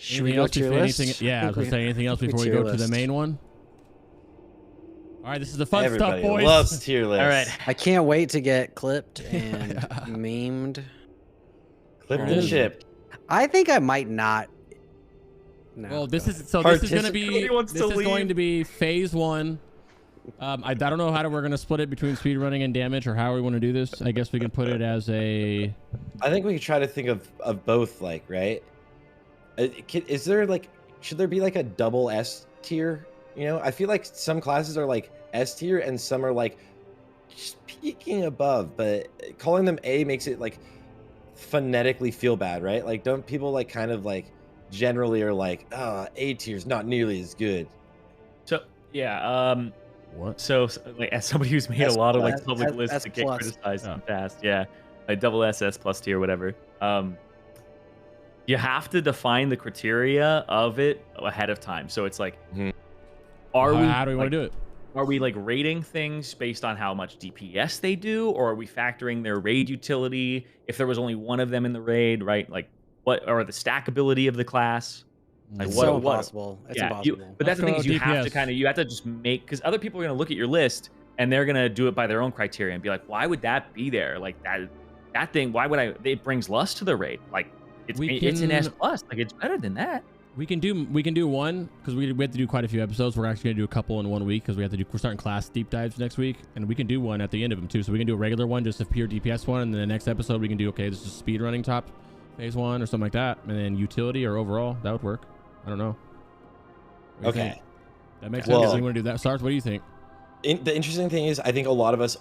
Should we go to your list? Yeah, I was gonna say anything else before we go to the main one. All right, this is the fun Everybody stuff, boys. loves tier lists. All right. I can't wait to get clipped and memed. Clipped and shipped. I think I might not. No. Well, this is going to be phase 1. I don't know how we're going to split it between speedrunning and damage, or how we want to do this. I guess we can put it as a... I think we could try to think of both, like, right? Is there, like, should there be, like, a double S tier? You know, I feel like some classes are, like, S tier, and some are, like, just peaking above, but calling them A makes it, like, phonetically feel bad, right? Like, don't people, like, kind of, like, generally are like, A tier's not nearly as good. So, yeah, What? So, like, as somebody who's made a lot of like public lists S that get plus. criticized in the past, yeah, like double SS plus tier, whatever. You have to define the criteria of it ahead of time. So it's like, how do we want to do it? Are we like rating things based on how much DPS they do, or are we factoring their raid utility? If there was only one of them in the raid, right? Like, what or the stackability of the class? Like It's what, so what, impossible. It's impossible. but that's the thing is you have to DPS. you have to just make, because other people are going to look at your list and they're going to do it by their own criteria and be like, why would that be there? Like that thing, why would it brings lust to the raid? Like it's an S plus, like it's better than that. We can do one, because we have to do quite a few episodes. We're actually going to do a couple in 1 week, because we're starting class deep dives next week, and we can do one at the end of them too. So we can do a regular one, just a pure DPS one, and then the next episode we can do, okay, this is speed running top phase 1 or something like that, and then utility or overall. That would work. I don't know. Okay. That makes sense. Well, We want to do that. Sarthe, what do you think? The interesting thing is, I think a lot of us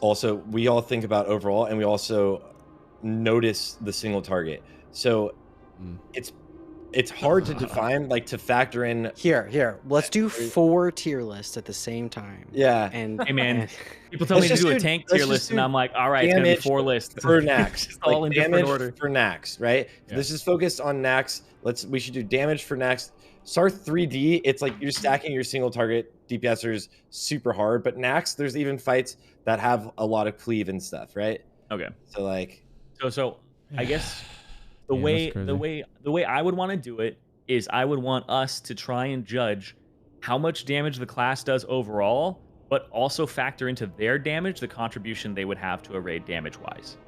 we all think about overall, and we also notice the single target. So it's hard to define, like, to factor in. Here. Let's do 4 tier lists at the same time. Yeah. And hey man, people tell me to do a tank tier list, and I'm like, all right, it's gonna be 4 lists for Nax. all in different order for Nax, right? Yeah. This is focused on Nax. We should do damage for Nax. Sarthe 3D, it's like you're stacking your single target DPSers super hard, but Nax, there's even fights that have a lot of cleave and stuff, right? Okay. So like, so I guess the way I would want to do it is I would want us to try and judge how much damage the class does overall, but also factor into their damage the contribution they would have to a raid damage wise.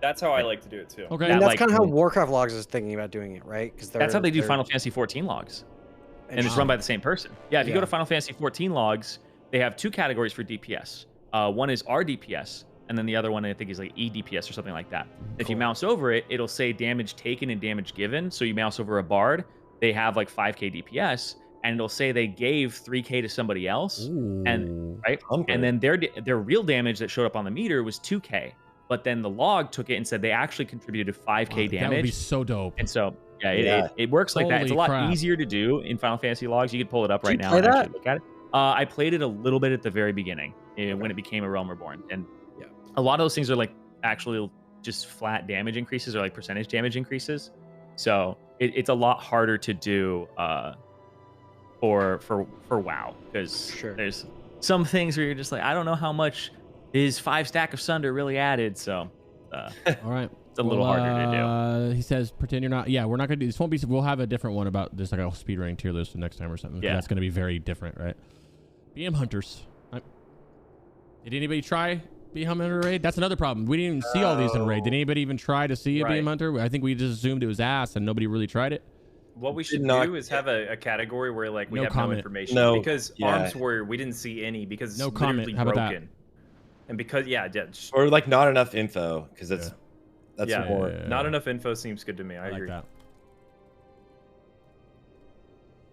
That's how I like to do it too. Okay. And that's like- kind of how Warcraft Logs is thinking about doing it, right? Because That's how they do Final Fantasy 14 logs. And it's run by the same person. Yeah, if you go to Final Fantasy 14 logs, they have 2 categories for DPS. One is R DPS, and then the other one I think is like EDPS or something like that. If you mouse over it, it'll say damage taken and damage given. So you mouse over a bard, they have like 5k DPS, and it'll say they gave 3k to somebody else. And right? And then their real damage that showed up on the meter was 2k. But then the log took it and said they actually contributed 5k damage. That would be so dope. And so it works like that. It's a lot easier to do in Final Fantasy logs. You could pull it up right now and actually look at it. I played it a little bit at the very beginning when it became a Realm Reborn, and a lot of those things are like actually just flat damage increases or like percentage damage increases. So it's a lot harder to do for WoW, because there's some things where you're just like, I don't know how much is 5 stack of Sunder really added. So all right. It's a little harder to do. He says, pretend you're not. Yeah, we're not going to do this. Won't be. We'll have a different one about this, like a speedrunning tier list next time or something. Yeah. That's going to be very different, right? BM Hunters. Did anybody try BM Hunter raid? That's another problem. We didn't even see all these in raid. Did anybody even try to see a BM Hunter? I think we just assumed it was ass and nobody really tried it. What we should do is have a category where like we have no information. Because Arms Warrior, we didn't see any because it's literally broken. And because or like not enough info, because that's more. Not enough info seems good to me. I agree. Like that.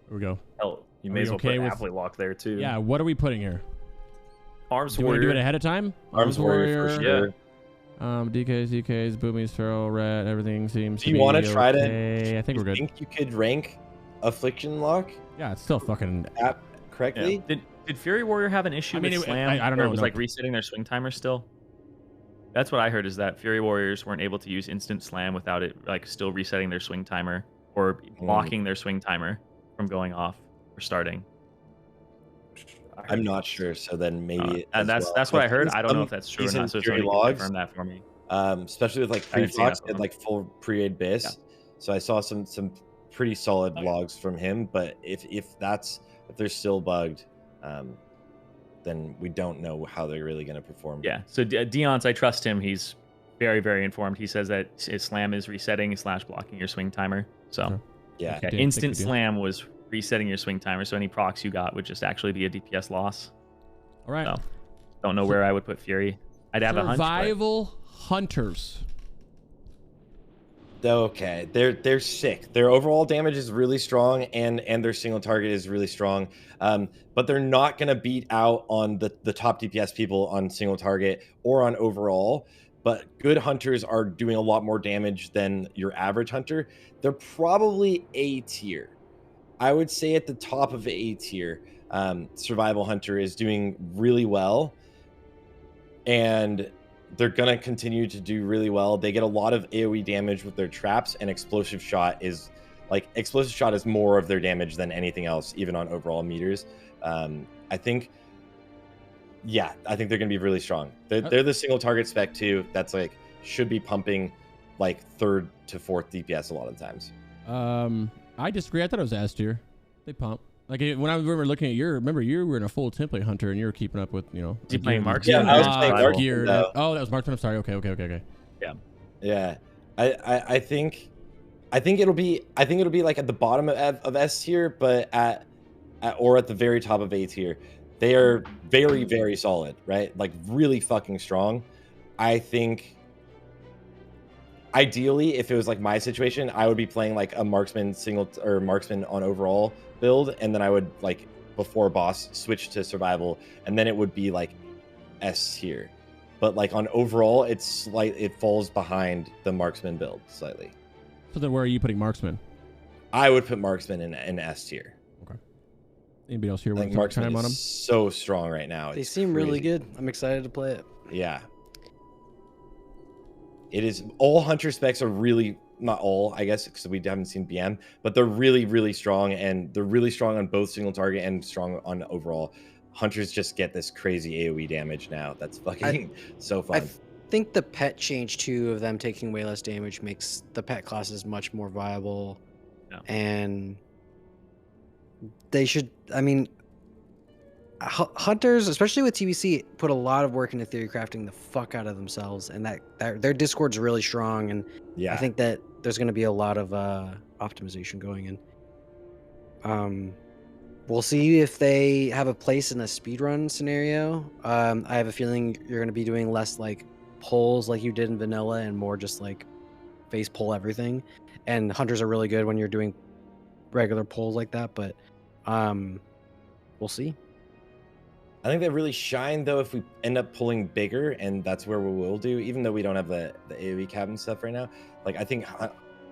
Here we go. Hell, you may as well put Affliction Lock there too. Yeah, what are we putting here? Arms Warrior. Do we do it ahead of time? Arms Warrior for sure. DKs, UKs, Boomies, Feral, Red, everything seems to be. Do you want to try to? I think we're good. Think you could rank Affliction Lock? Yeah, it's still fucking app correctly. Yeah. Did Fury Warrior have an issue with Slam? I don't know. It was like resetting their swing timer still. That's what I heard, is that Fury Warriors weren't able to use instant Slam without it like still resetting their swing timer or blocking their swing timer from going off or starting. I'm not sure, so then maybe. And that's what I heard. I don't know if that's true or not. So it's confirm that for me. Especially with like pre-Fox and like full pre-aid base. Yeah. So I saw some pretty solid logs from him. But if they're still bugged, then we don't know how they're really going to perform. Yeah. So Dion's, I trust him. He's very, very informed. He says that his slam is resetting / blocking your swing timer. So yeah, okay. Instant slam was resetting your swing timer. So any procs you got would just actually be a DPS loss. All right. So, don't know where I would put Fury. I'd have a hunch. Survival Hunters. Okay, they're sick. Their overall damage is really strong, and their single target is really strong. But they're not gonna beat out on the top DPS people on single target or on overall. But good hunters are doing a lot more damage than your average hunter. They're probably A tier. I would say at the top of A tier, Survival Hunter is doing really well, and they're gonna continue to do really well. They get a lot of AoE damage with their traps, and Explosive Shot is more of their damage than anything else, even on overall meters. I think they're gonna be really strong. They're the single target spec too. That's like should be pumping like 3rd to 4th DPS a lot of times. I disagree. I thought it was S tier. They pump. Like when I remember looking at remember you were in a full template hunter and you were keeping up with, you playing Marksman? Yeah, I was playing Marksman. Oh, that was Marksman. I'm sorry. Okay. Yeah. I think it'll be like at the bottom of S tier, but at the very top of A tier. They are very, very solid, right? Like really fucking strong. I think ideally, if it was like my situation, I would be playing like a marksman marksman on overall build, and then I would like before boss switch to survival, and then it would be like S tier. But like on overall, it falls behind the marksman build slightly. So then, where are you putting marksman? I would put marksman in S tier. Okay. Anybody else here? Like marksman is so strong right now. They seem really good. I'm excited to play it. Yeah. It is all hunter specs are really not all, I guess, because we haven't seen BM, but they're really, really strong, and they're really strong on both single target and strong on overall. Hunters just get this crazy AoE damage now. That's fucking so fun. I think the pet change too of them taking way less damage makes the pet classes much more viable, and they should. I mean, hunters, especially with TBC, put a lot of work into theory crafting the fuck out of themselves, and that their Discord's really strong, and I think that there's going to be a lot of optimization going in. We'll see if they have a place in a speedrun scenario. I have a feeling you're going to be doing less like pulls like you did in vanilla, and more just like face pull everything. And hunters are really good when you're doing regular pulls like that, but we'll see. I think they really shine though if we end up pulling bigger, and that's where we will do, even though we don't have the AoE cap and stuff right now. Like I think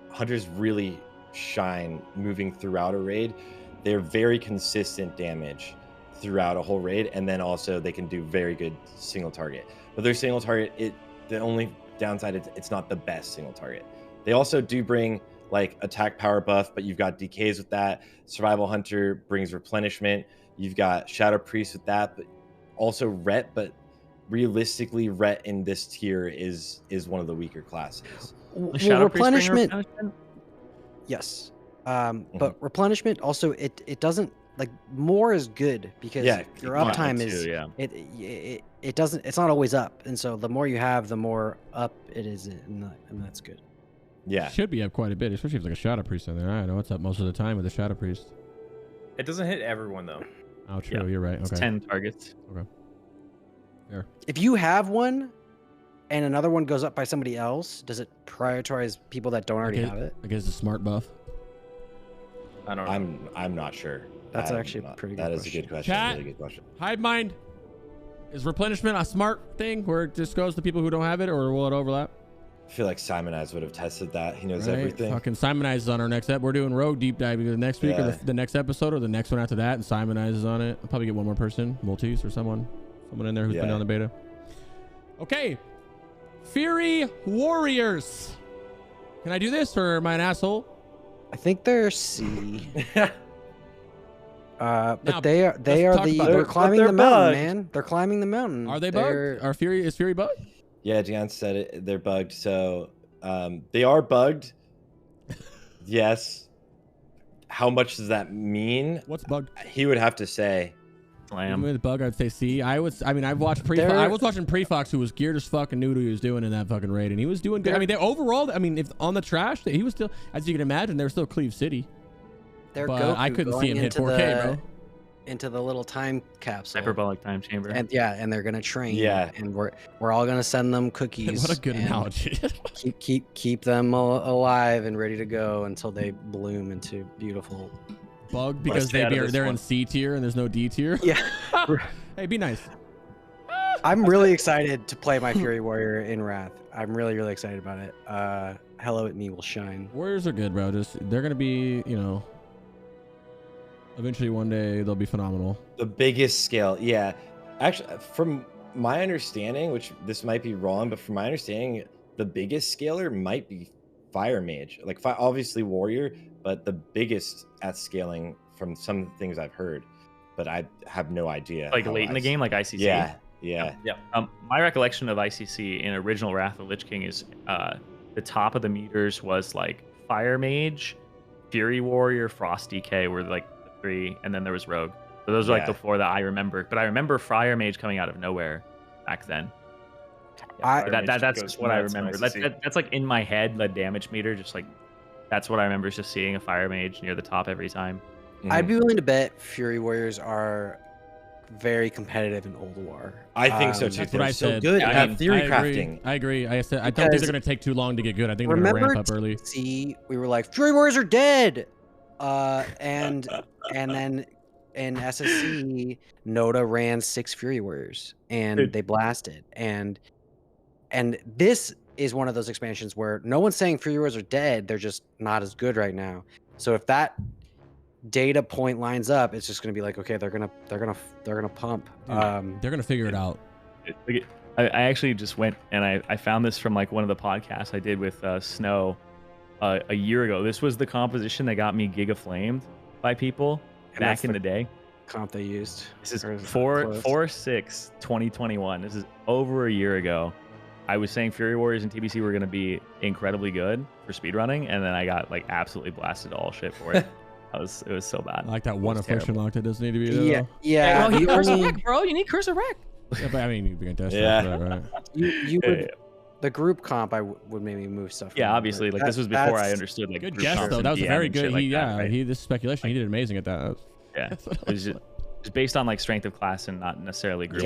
hunters really shine moving throughout a raid. They're very consistent damage throughout a whole raid, and then also they can do very good single target. But their single target, the only downside is it's not the best single target. They also do bring like attack power buff, but you've got DKs with that. Survival Hunter brings replenishment. You've got Shadow Priest with that, but also Ret. But realistically, Ret in this tier is one of the weaker classes. Well, replenishment. Yes. But replenishment also it doesn't like more is good because your uptime is it doesn't, it's not always up, and so the more you have, the more up it is, and that's good. Yeah, it should be up quite a bit, especially if there's like a Shadow Priest in there. I know it's up most of the time with the Shadow Priest. It doesn't hit everyone though. Oh, true. You're right. Okay. It's 10 targets. Okay. Fair. If you have one and another one goes up by somebody else, does it prioritize people that don't already have it? I guess the smart buff. I don't know. I'm not sure. That's actually a pretty good question. That is a good question. Chat, really good question. Hive Mind, is replenishment a smart thing where it just goes to people who don't have it, or will it overlap? I feel like Simonize would have tested that. He knows everything. Fucking Simonize is on our next episode. We're doing Rogue Deep Dive either next week or the next episode or the next one after that, and Simonize is on it. I'll probably get one more person, Multis or someone in there who's been on the beta. Okay. Fury Warriors. Can I do this, or am I an asshole? I think they're C. But Now, they're climbing the mountain, man. They're climbing the mountain. Are they bugged? Is Fury bugged? Yeah, Gian said it. They're bugged. So they are bugged. Yes. how much does that mean? What's bug? He would have to say. Slam. With bug, I'd say C. I mean, I've watched I was watching Prefox, who was geared as fuck and knew what he was doing in that fucking raid, and he was doing good. I mean, they overall, I mean, if on the trash, he was still, as you can imagine, they were still Cleve City. But I couldn't see him hit 4K, bro. Into the little time capsule, hyperbolic time chamber, and and they're gonna train. Yeah, and we're all gonna send them cookies. What a good analogy. keep them alive and ready to go until they bloom into beautiful. Bug because they're in C tier and there's no D tier. Yeah. Hey, be nice. I'm really excited to play my Fury Warrior in Wrath. I'm really excited about it. Hello at me will shine. Warriors are good, bro. They're gonna be, you know, eventually one day they'll be phenomenal. The biggest scale, yeah. Actually, from my understanding, which this might be wrong, but from my understanding, the biggest scaler might be Fire Mage. Like obviously Warrior, but the biggest at scaling from some things I've heard, but I have no idea. Like late in the game, like ICC. Yeah. My recollection of ICC in original Wrath of the Lich King is the top of the meters was like Fire Mage, Fury Warrior, Frost DK were like the 3, and then there was Rogue. So those are like the 4 that I remember. But I remember Fire Mage coming out of nowhere back then. That's just what I remember. That's like in my head, the damage meter, just like that's what I remember, is just seeing a Fire Mage near the top every time. I'd be willing to bet Fury Warriors are very competitive in Old War. I think so too. That's what I said. Good at theory crafting. I agree. I said I don't think they're going to take too long to get good. I think they're going to ramp up early. See, we were like Fury Warriors are dead, and then in SSC, Noda ran 6 Fury Warriors and they blasted, and this is one of those expansions where no one's saying Fury Warriors are dead. They're just not as good right now. So if that data point lines up, it's just going to be like, okay, they're gonna pump. They're gonna figure it out. I actually just went and I found this from like one of the podcasts I did with Snow a year ago. This was the composition that got me Giga Flamed by people back in the day. Comp they used. This is 4/6/2021. This is over a year ago. I was saying Fury Warriors and TBC were going to be incredibly good for speedrunning, and then I got like absolutely blasted to all shit for it. It was so bad. I like that one Affliction Lock that doesn't need to be there. Yeah. Well, you need Curse of Wreck, bro. You need Curse of Wreck. Yeah, but I mean, you can test that, right? You would. The group comp, I would maybe move stuff. Yeah, obviously, like this was before I understood like good guess though. That was a very good. This speculation. He did amazing at that. It was just based on like strength of class and not necessarily group.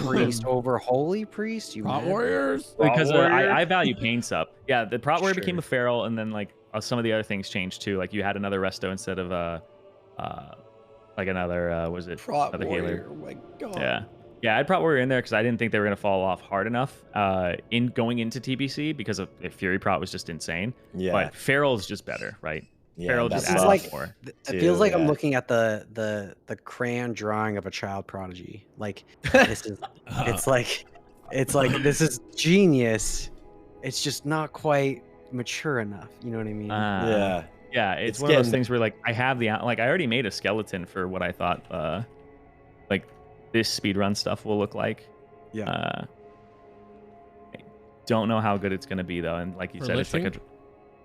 Priest over Holy Priest. You Prot Warriors. Because I value Pain Sup. Yeah, the Prot Warrior became a Feral, and then like some of the other things changed too. Like you had another Resto instead of like another was it Prot another Warrior? Healer? Oh my god. Yeah, I'd Prot Warrior in there because I didn't think they were gonna fall off hard enough in going into TBC because of Fury Prot was just insane. Yeah, but Feral is just better, right? Yeah, Feral just adds like more. It feels like I'm looking at the crayon drawing of a child prodigy. Like this is it's like this is genius. It's just not quite mature enough. You know what I mean? Yeah, it's one of those things where like I have I already made a skeleton for what I thought like this speedrun stuff will look like. Yeah. I don't know how good it's gonna be though, and like you said, it's like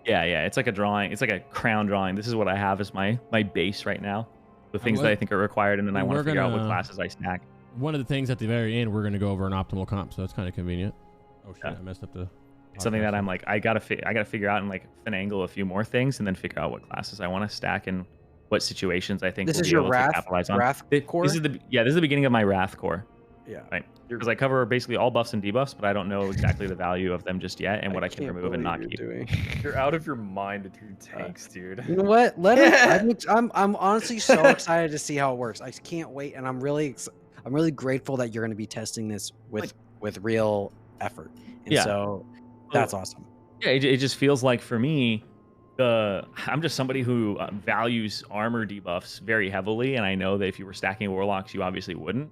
it's like a drawing. It's like a crown drawing. This is what I have as my base right now. The things that I think are required, and then I want to figure out what classes I stack. One of the things at the very end, we're gonna go over an optimal comp, so that's kind of convenient. Oh shit, I messed up the. It's something that I'm like, I gotta figure out and like finagle a few more things, and then figure out what classes I want to stack and what situations I think this we'll is be your able Wrath, to capitalize on. Wrath core? This is the beginning of my Wrath core. Yeah. Right. Because I cover basically all buffs and debuffs, but I don't know exactly the value of them just yet and what I can remove and not keep. You're out of your mind with your tanks, dude. You know what? Let it. I'm honestly so excited to see how it works. I can't wait, and I'm really grateful that you're going to be testing this with real effort. And so that's awesome. Yeah, it just feels like for me, I'm just somebody who values armor debuffs very heavily, and I know that if you were stacking warlocks, you obviously wouldn't.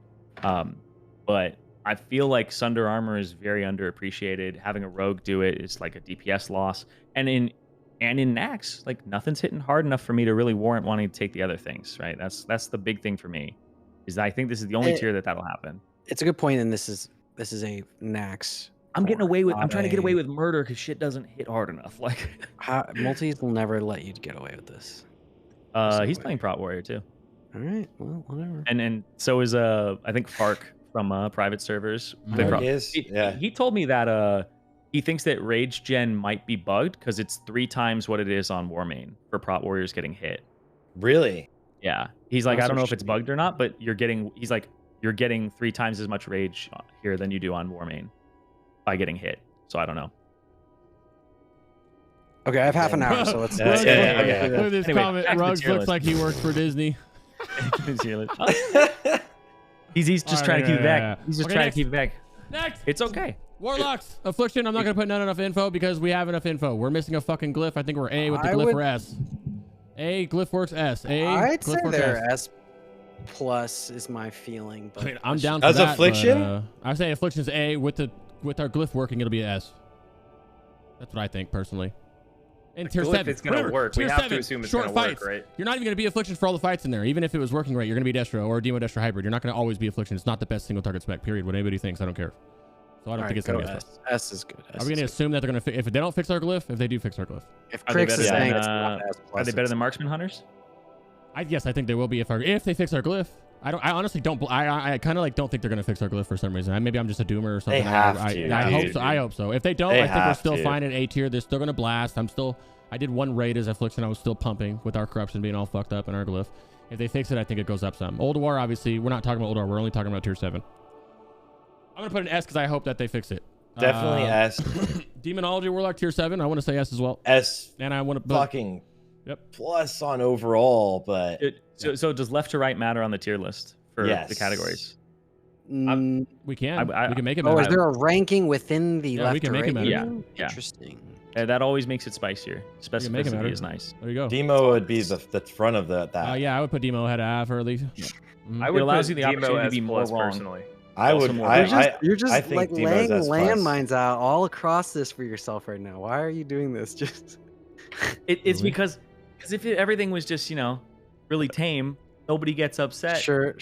But I feel like Sunder armor is very underappreciated. Having a rogue do it is like a DPS loss, and in Nax, like nothing's hitting hard enough for me to really warrant wanting to take the other things. Right? That's the big thing for me. Is I think this is the only tier that'll happen. It's a good point, and this is a Nax. I'm getting away with. I'm trying to get away with murder because shit doesn't hit hard enough. Like multis will never let you get away with this. He's playing Prot Warrior too. All right, well, whatever. And so is I think Fark from private servers. He told me that he thinks that Rage Gen might be bugged because it's 3 times what it is on Warmane for Prot Warriors getting hit. Really? Yeah. He's like, I don't know if it's bugged or not, but you're getting 3 times as much rage here than you do on Warmane by getting hit. So I don't know. Okay, I have half an hour, so let's. Look at this comment. Ruggs looks like he works for Disney. He's just trying to keep it back. He's just trying to keep it back. Next. It's okay. Warlocks. Affliction. I'm not going to put not enough info because we have enough info. We're missing a fucking glyph. I think we're A with the glyph or S. A, glyph works S. A, I'd say glyph they're S plus is my feeling. But I mean, I'm down for as that. Affliction? But, I say Affliction's A with our glyph working. It'll be an S. That's what I think personally. And tier 7, it's gonna work. We have to assume it's gonna work, right? You're not even gonna be Affliction for all the fights in there. Even if it was working right, you're gonna be Destro or Demo Destro hybrid. You're not gonna always be Affliction. It's not the best single target spec. Period. What anybody thinks, I don't care. So I don't think it's gonna be S. S is good. Are we gonna assume that they're gonna if they don't fix our glyph? If they do fix our glyph, if Crix is saying it's not S plus, are they better than Marksman Hunters? Yes, I think they will be if they fix our glyph. I honestly don't. I kind of don't think they're gonna fix our glyph for some reason. Maybe I'm just a doomer or something. They have to. I hope so. If they don't, I think we're still fine at A tier. They're still gonna blast. I did one raid as Affliction. I was still pumping with our corruption being all fucked up in our glyph. If they fix it, I think it goes up some. Old War, obviously, we're not talking about Old War. We're only talking about tier 7. I'm gonna put an S because I hope that they fix it. Definitely S. Demonology Warlock tier 7. I want to say S as well. S. And I want to fucking plus on overall, but so does left to right matter on the tier list for the categories? We can. We can make it. Is there a ranking within the left we can to make right? it Yeah. Interesting. That always makes it spicier. Specificity is nice. There you go. Demo would be the front of that. Yeah, I would put Demo ahead of early. I would allows put you the opportunity to be more wrong. personally. I would. You're just like laying landmines out all across this for yourself right now. Why are you doing this? Just it's because if everything was just really tame, nobody gets upset. Sure.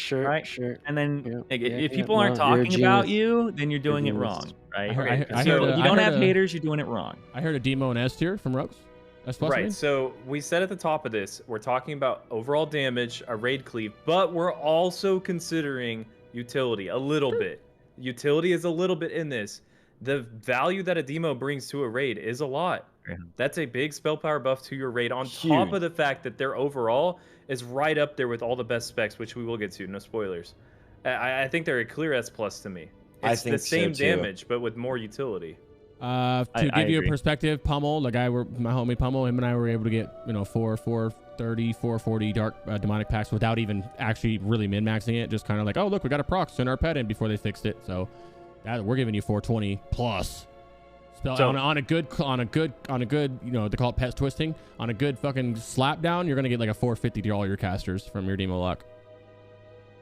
And then if people aren't talking about you, then you're doing it wrong, right? So you don't have haters, you're doing it wrong. I heard a Demo and S tier from Rux. Right, so we said at the top of this, we're talking about overall damage, a raid cleave, but we're also considering utility a little bit. Utility is a little bit in this. The value that a demo brings to a raid is a lot. That's a big spell power buff to your raid on top of the fact that their overall is right up there with all the best specs, which we will get to, no spoilers. I think they're a clear S plus to me. It's the same damage, but with more utility. To give you a perspective, Pummel, my homie Pummel, him and I were able to get 430, 440 dark demonic packs without even actually really min-maxing it. Just kind of like, oh look, we got a proc, send our pet in before they fixed it. So we're giving you 420 plus. On a good, they call it pest twisting. On a good fucking slap down, you're gonna get like a 450 to all your casters from your Demo Lock.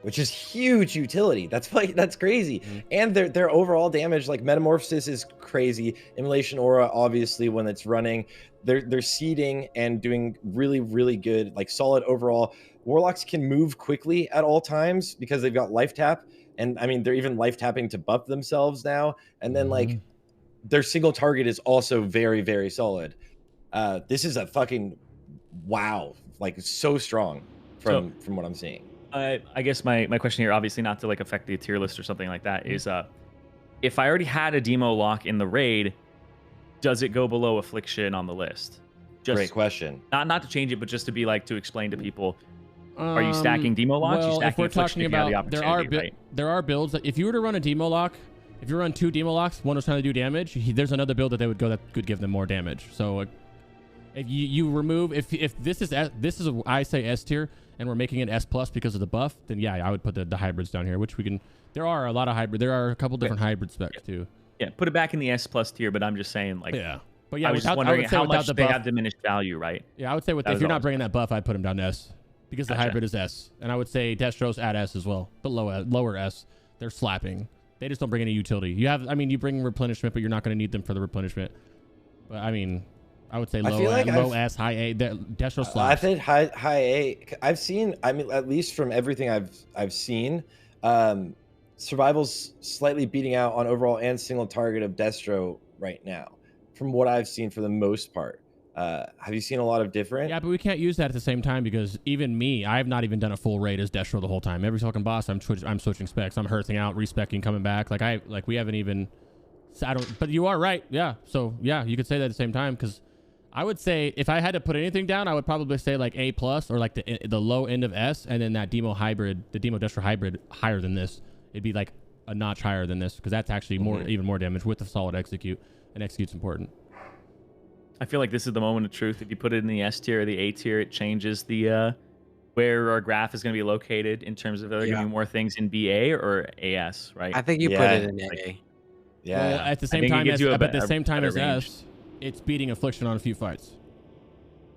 Which is huge utility. That's crazy. And their overall damage, like Metamorphosis is crazy. Immolation Aura, obviously, when it's running, they're seeding and doing really, really good, like solid overall. Warlocks can move quickly at all times because they've got life tap. And I mean, they're even life tapping to buff themselves now. And then like their single target is also very, very solid. This is a fucking wow. Like so strong from what I'm seeing. I guess my question here, obviously not to like affect the tier list or something like that, is if I already had a Demo Lock in the raid, does it go below Affliction on the list? Great question. Not to change it, but just to be like to explain to people, are you stacking Demo Locks? Well, if we're talking about there are builds that if you were to run a Demo Lock, if you run 2 Demo Locks, one was trying to do damage, there's another build that they would go that could give them more damage. So if you remove if this is I say S tier and we're making it S plus because of the buff, then yeah, I would put the hybrids down here, which we can. There are a lot of hybrid. There are a couple different hybrid specs too. Yeah, put it back in the S plus tier, but I'm just saying like But yeah, I was just wondering how much they have diminished value, right? Yeah, I would say if you're not bringing that buff, I'd put them down to S because the hybrid is S, and I would say Destro's at S as well, but lower S. They're slapping. They just don't bring any utility. You bring replenishment, but you're not going to need them for the replenishment. But I mean, I would say low S, high A. Destro slaps. I think high A. I've seen. I mean, at least from everything I've seen, Survival's slightly beating out on overall and single target of Destro right now, from what I've seen for the most part. Have you seen a lot of different? Yeah, but we can't use that at the same time because even me, I have not even done a full raid as Destro the whole time. Every fucking boss, I'm switching specs. I'm hearthing out, respecking, coming back. We haven't even. I don't. But you are right. Yeah. So yeah, you could say that at the same time because I would say if I had to put anything down, I would probably say like A+ or like the low end of S, and then that Demo hybrid, the Demo Destro hybrid, higher than this. It'd be like a notch higher than this because that's actually even more damage with the solid execute, and execute's important. I feel like this is the moment of truth. If you put it in the S tier or the A tier, it changes the where our graph is going to be located in terms of are there going to be more things in BA or AS, right? I think you put it in A. Yeah. Well, at the same time as S, it's beating Affliction on a few fights.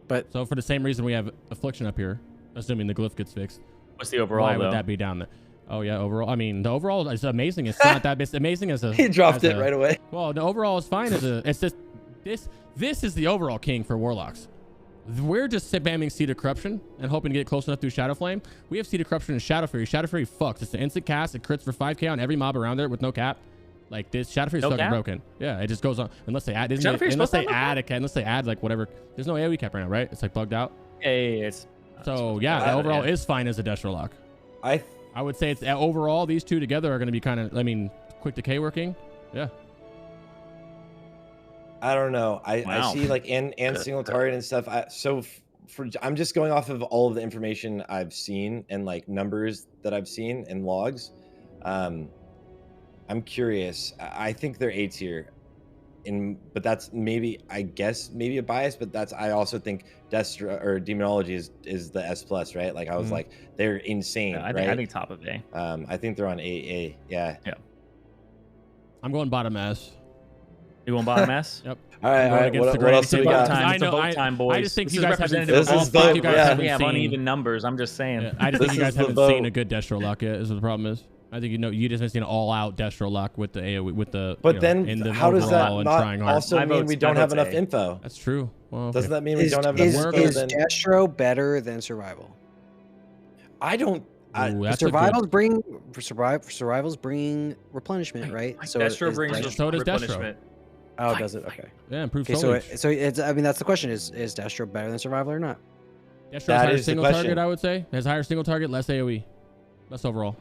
But so for the same reason we have Affliction up here, assuming the glyph gets fixed. What's the overall? Why would that be down there? Oh yeah, overall. I mean, the overall is amazing. It's not that amazing as a. He dropped it right away. Well, the overall is fine as a. It's just this is the overall king for Warlocks. We're just spamming Seed of Corruption and hoping to get close enough through Shadow Flame. We have Seed of Corruption and Shadow Fury. Shadow Fury fucks. It's an instant cast. It crits for 5k on every mob around there with no cap. Like this, Shadow Fury is fucking broken. Yeah, it just goes on unless they add. Unless they add like whatever. There's no AoE cap right now, right? It's like bugged out. Yeah, it's. So yeah, the overall is fine as a Destro Lock. I would say it's overall these two together are going to be kind of. I mean, quick decay working. Yeah. I don't know. I see like and single target and stuff. I'm just going off of all of the information I've seen and like numbers that I've seen and logs. I'm curious. I think they're A tier, but that's maybe maybe a bias. But I also think Destro or Demonology is the S+, right? Like I was like they're insane. Yeah, I think top of A. I think they're on A. Yeah. I'm going bottom S. You want bottom S? Yep. All right. What else do we got? I know. Time, boys. I just think you guys haven't. We have uneven numbers. I'm just saying. Yeah, I just think you guys haven't seen a good Destro Lock yet. Is what the problem is. I think you just haven't seen an all-out Destro Lock with the AoE with the. But then how does that not also mean we don't have enough info? That's true. Well, okay. Doesn't that mean we don't have enough info? Is Destro better than Survival? I don't. Survivals bring replenishment, right? So Destro brings replenishment. Oh, does it? Okay. Yeah, improved foliage. So it's. I mean, that's the question: is Destro better than Survival or not? Destro has higher single target. I would say it has higher single target, less AoE, less overall.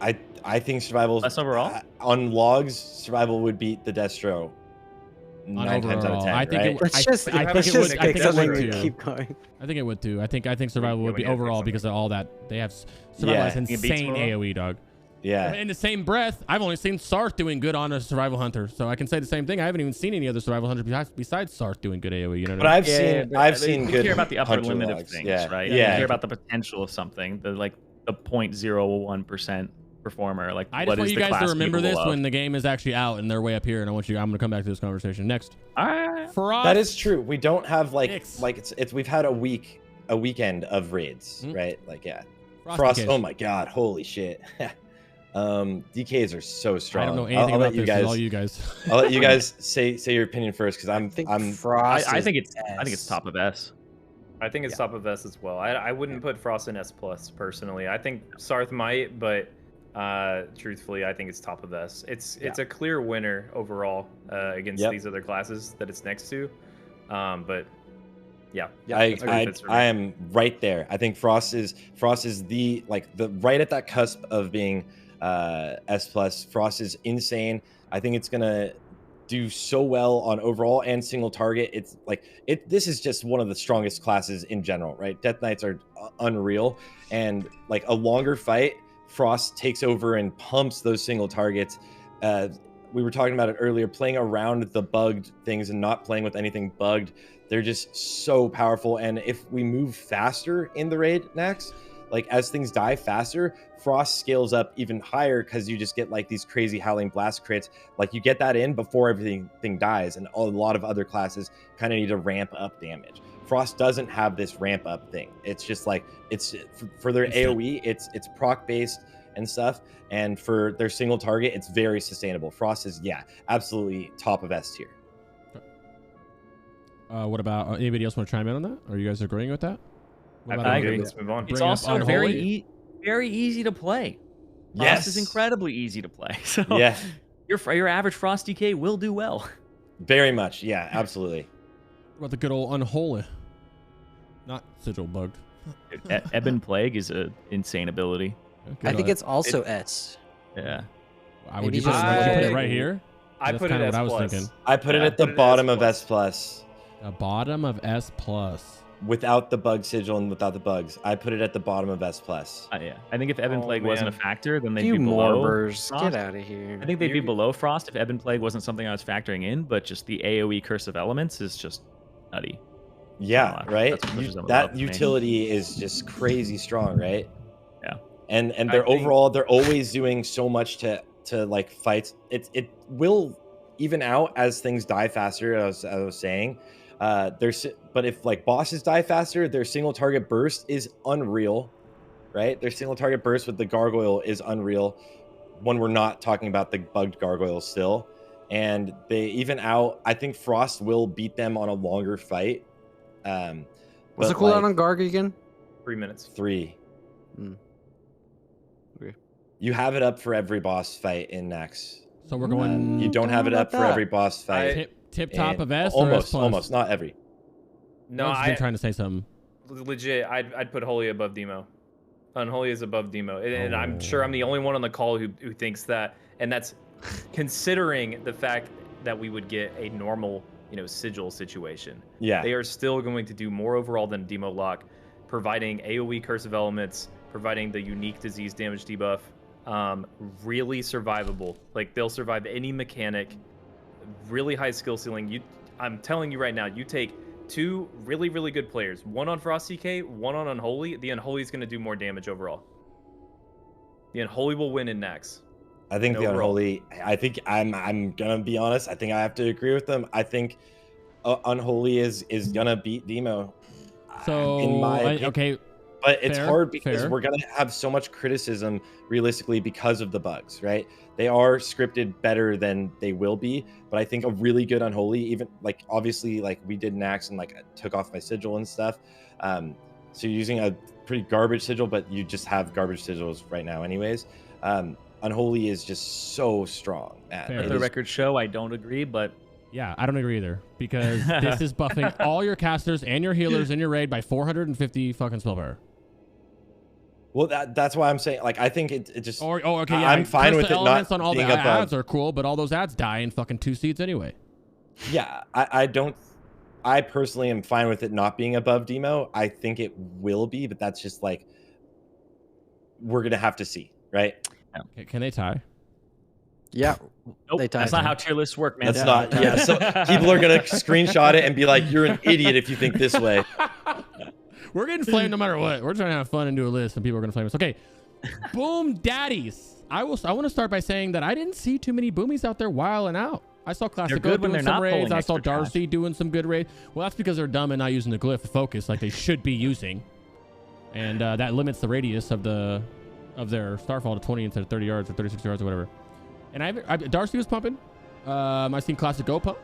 I think Survival's less overall on logs. Survival would beat the Destro 9 times out of 10. I think right? Keep going. I think it would too. I think Survival would be overall because of all that they have. Survival has insane AoE, dog. Yeah. In the same breath, I've only seen Sarthe doing good on a Survival Hunter, so I can say the same thing. I haven't even seen any other Survival Hunter besides Sarthe doing good AoE. You know. But I've seen good. You care about the upper limit logs. of things, right? Yeah. You care about the potential of something, the 0.01% performer. Like, I just want you guys to remember this when the game is actually out and they're way up here, and I'm going to come back to this conversation next. All right. Frost. That is true. We don't have it's we've had a weekend of raids, right? Like Frost. Oh my god, holy shit. DKs are so strong. I don't know anything about this. It's all you guys. I'll let you guys say your opinion first because I'm Frost. I think it's top of S. I think it's top of S as well. I wouldn't put Frost in S+ personally. I think Sarthe might, but truthfully, I think it's top of S. It's a clear winner overall against these other classes that it's next to. But yeah, I am right there. I think Frost is the right at that cusp of being S+. Frost is insane. I think it's gonna do so well on overall and single target. It's this is just one of the strongest classes in general, right? Death Knights are unreal, and like a longer fight, Frost takes over and pumps those single targets. We were talking about it earlier, playing around the bugged things and not playing with anything bugged. They're just so powerful. And if we move faster in the raid next, like as things die faster, Frost scales up even higher because you just get like these crazy Howling Blast crits. Like you get that in before everything dies, and a lot of other classes kind of need to ramp up damage. Frost doesn't have this ramp up thing. It's just like it's for their AoE, it's proc based and stuff, and for their single target, it's very sustainable. Frost is absolutely top of S tier. What about anybody else want to chime in on that? Are you guys agreeing with that? I agree. Let's move on. It's also very easy to play. Frost is incredibly easy to play. So your average Frost DK will do well. Very much, absolutely. What about the good old Unholy? Not sigil bugged. Ebon Plague is an insane ability. I think it's also S. Yeah. Would you put it right here? I put it what I was S+. thinking. I put it at the bottom of S+. The bottom of S+. Without the bug sigil and without the bugs. I put it at the bottom of S+. Yeah. I think if Ebon Plague wasn't a factor, then they'd Few be below Morbers. Frost. Get out of here. I think they'd be below Frost if Ebon Plague wasn't something I was factoring in, but just the AoE Curse of Elements is just nutty. Yeah, right? That me. utility is just crazy strong, right? Yeah. And they're they're always doing so much to like fight. It will even out as things die faster, as I was saying. But if like bosses die faster, their single target burst is unreal, right? Their single target burst with the gargoyle is unreal when we're not talking about the bugged gargoyle still. And they even out, I think Frost will beat them on a longer fight. What's the cooldown on Garg again? 3 minutes. 3. Okay. You have it up for every boss fight in Nex. So we're going. You don't have it up for every boss fight. Tip top of S. Or S+? Almost, not every. No, I've been trying to say something. Legit, I'd put Holy above Demo. Unholy is above Demo, and I'm sure I'm the only one on the call who thinks that, and that's considering the fact that we would get a normal, sigil situation. Yeah. They are still going to do more overall than Demo Lock, providing AoE Curse of Elements, providing the unique disease damage debuff, really survivable. Like, they'll survive any mechanic, really high skill ceiling. I'm telling you right now, you take 2 really, really good players, one on Frost DK, one on Unholy. The Unholy is going to do more damage overall. The Unholy will win in Nex. I think the Unholy. I think I'm gonna be honest. I think I have to agree with them. I think Unholy is gonna beat Demo. So in my opinion. okay, but it's hard because we're gonna have so much criticism realistically because of the bugs, right? They are scripted better than they will be, but I think a really good Unholy, even like obviously like we did Nax and like I took off my sigil and stuff. So you're using a pretty garbage sigil, but you just have garbage sigils right now anyways. Unholy is just so strong, man. For the record show, I don't agree, but yeah, I don't agree either, because this is buffing all your casters and your healers in your raid by 450 fucking spell power. Well, that's why I'm saying, like, I think it just. Okay, yeah. I'm fine with it not on all being the above. ads are cool, but all those ads die in fucking 2 seats anyway. Yeah, I personally am fine with it not being above Demo. I think it will be, but that's just like we're gonna have to see, right? Okay, can they tie? Yeah. Nope, that's not how tier lists work, man. That's not. Yeah, so people are gonna screenshot it and be like, "You're an idiot if you think this way." We're getting flamed no matter what. We're trying to have fun and do a list, and people are gonna flame us. Okay, boom daddies. I want to start by saying that I didn't see too many boomies out there wilding out. I saw Classic Go doing some raids. I saw Darcy doing some good raids. Well, that's because they're dumb and not using the glyph focus like they should be using, and that limits the radius of their starfall to 20 instead of 30 yards or 36 yards or whatever. And Darcy was pumping. I seen Classic Go pump.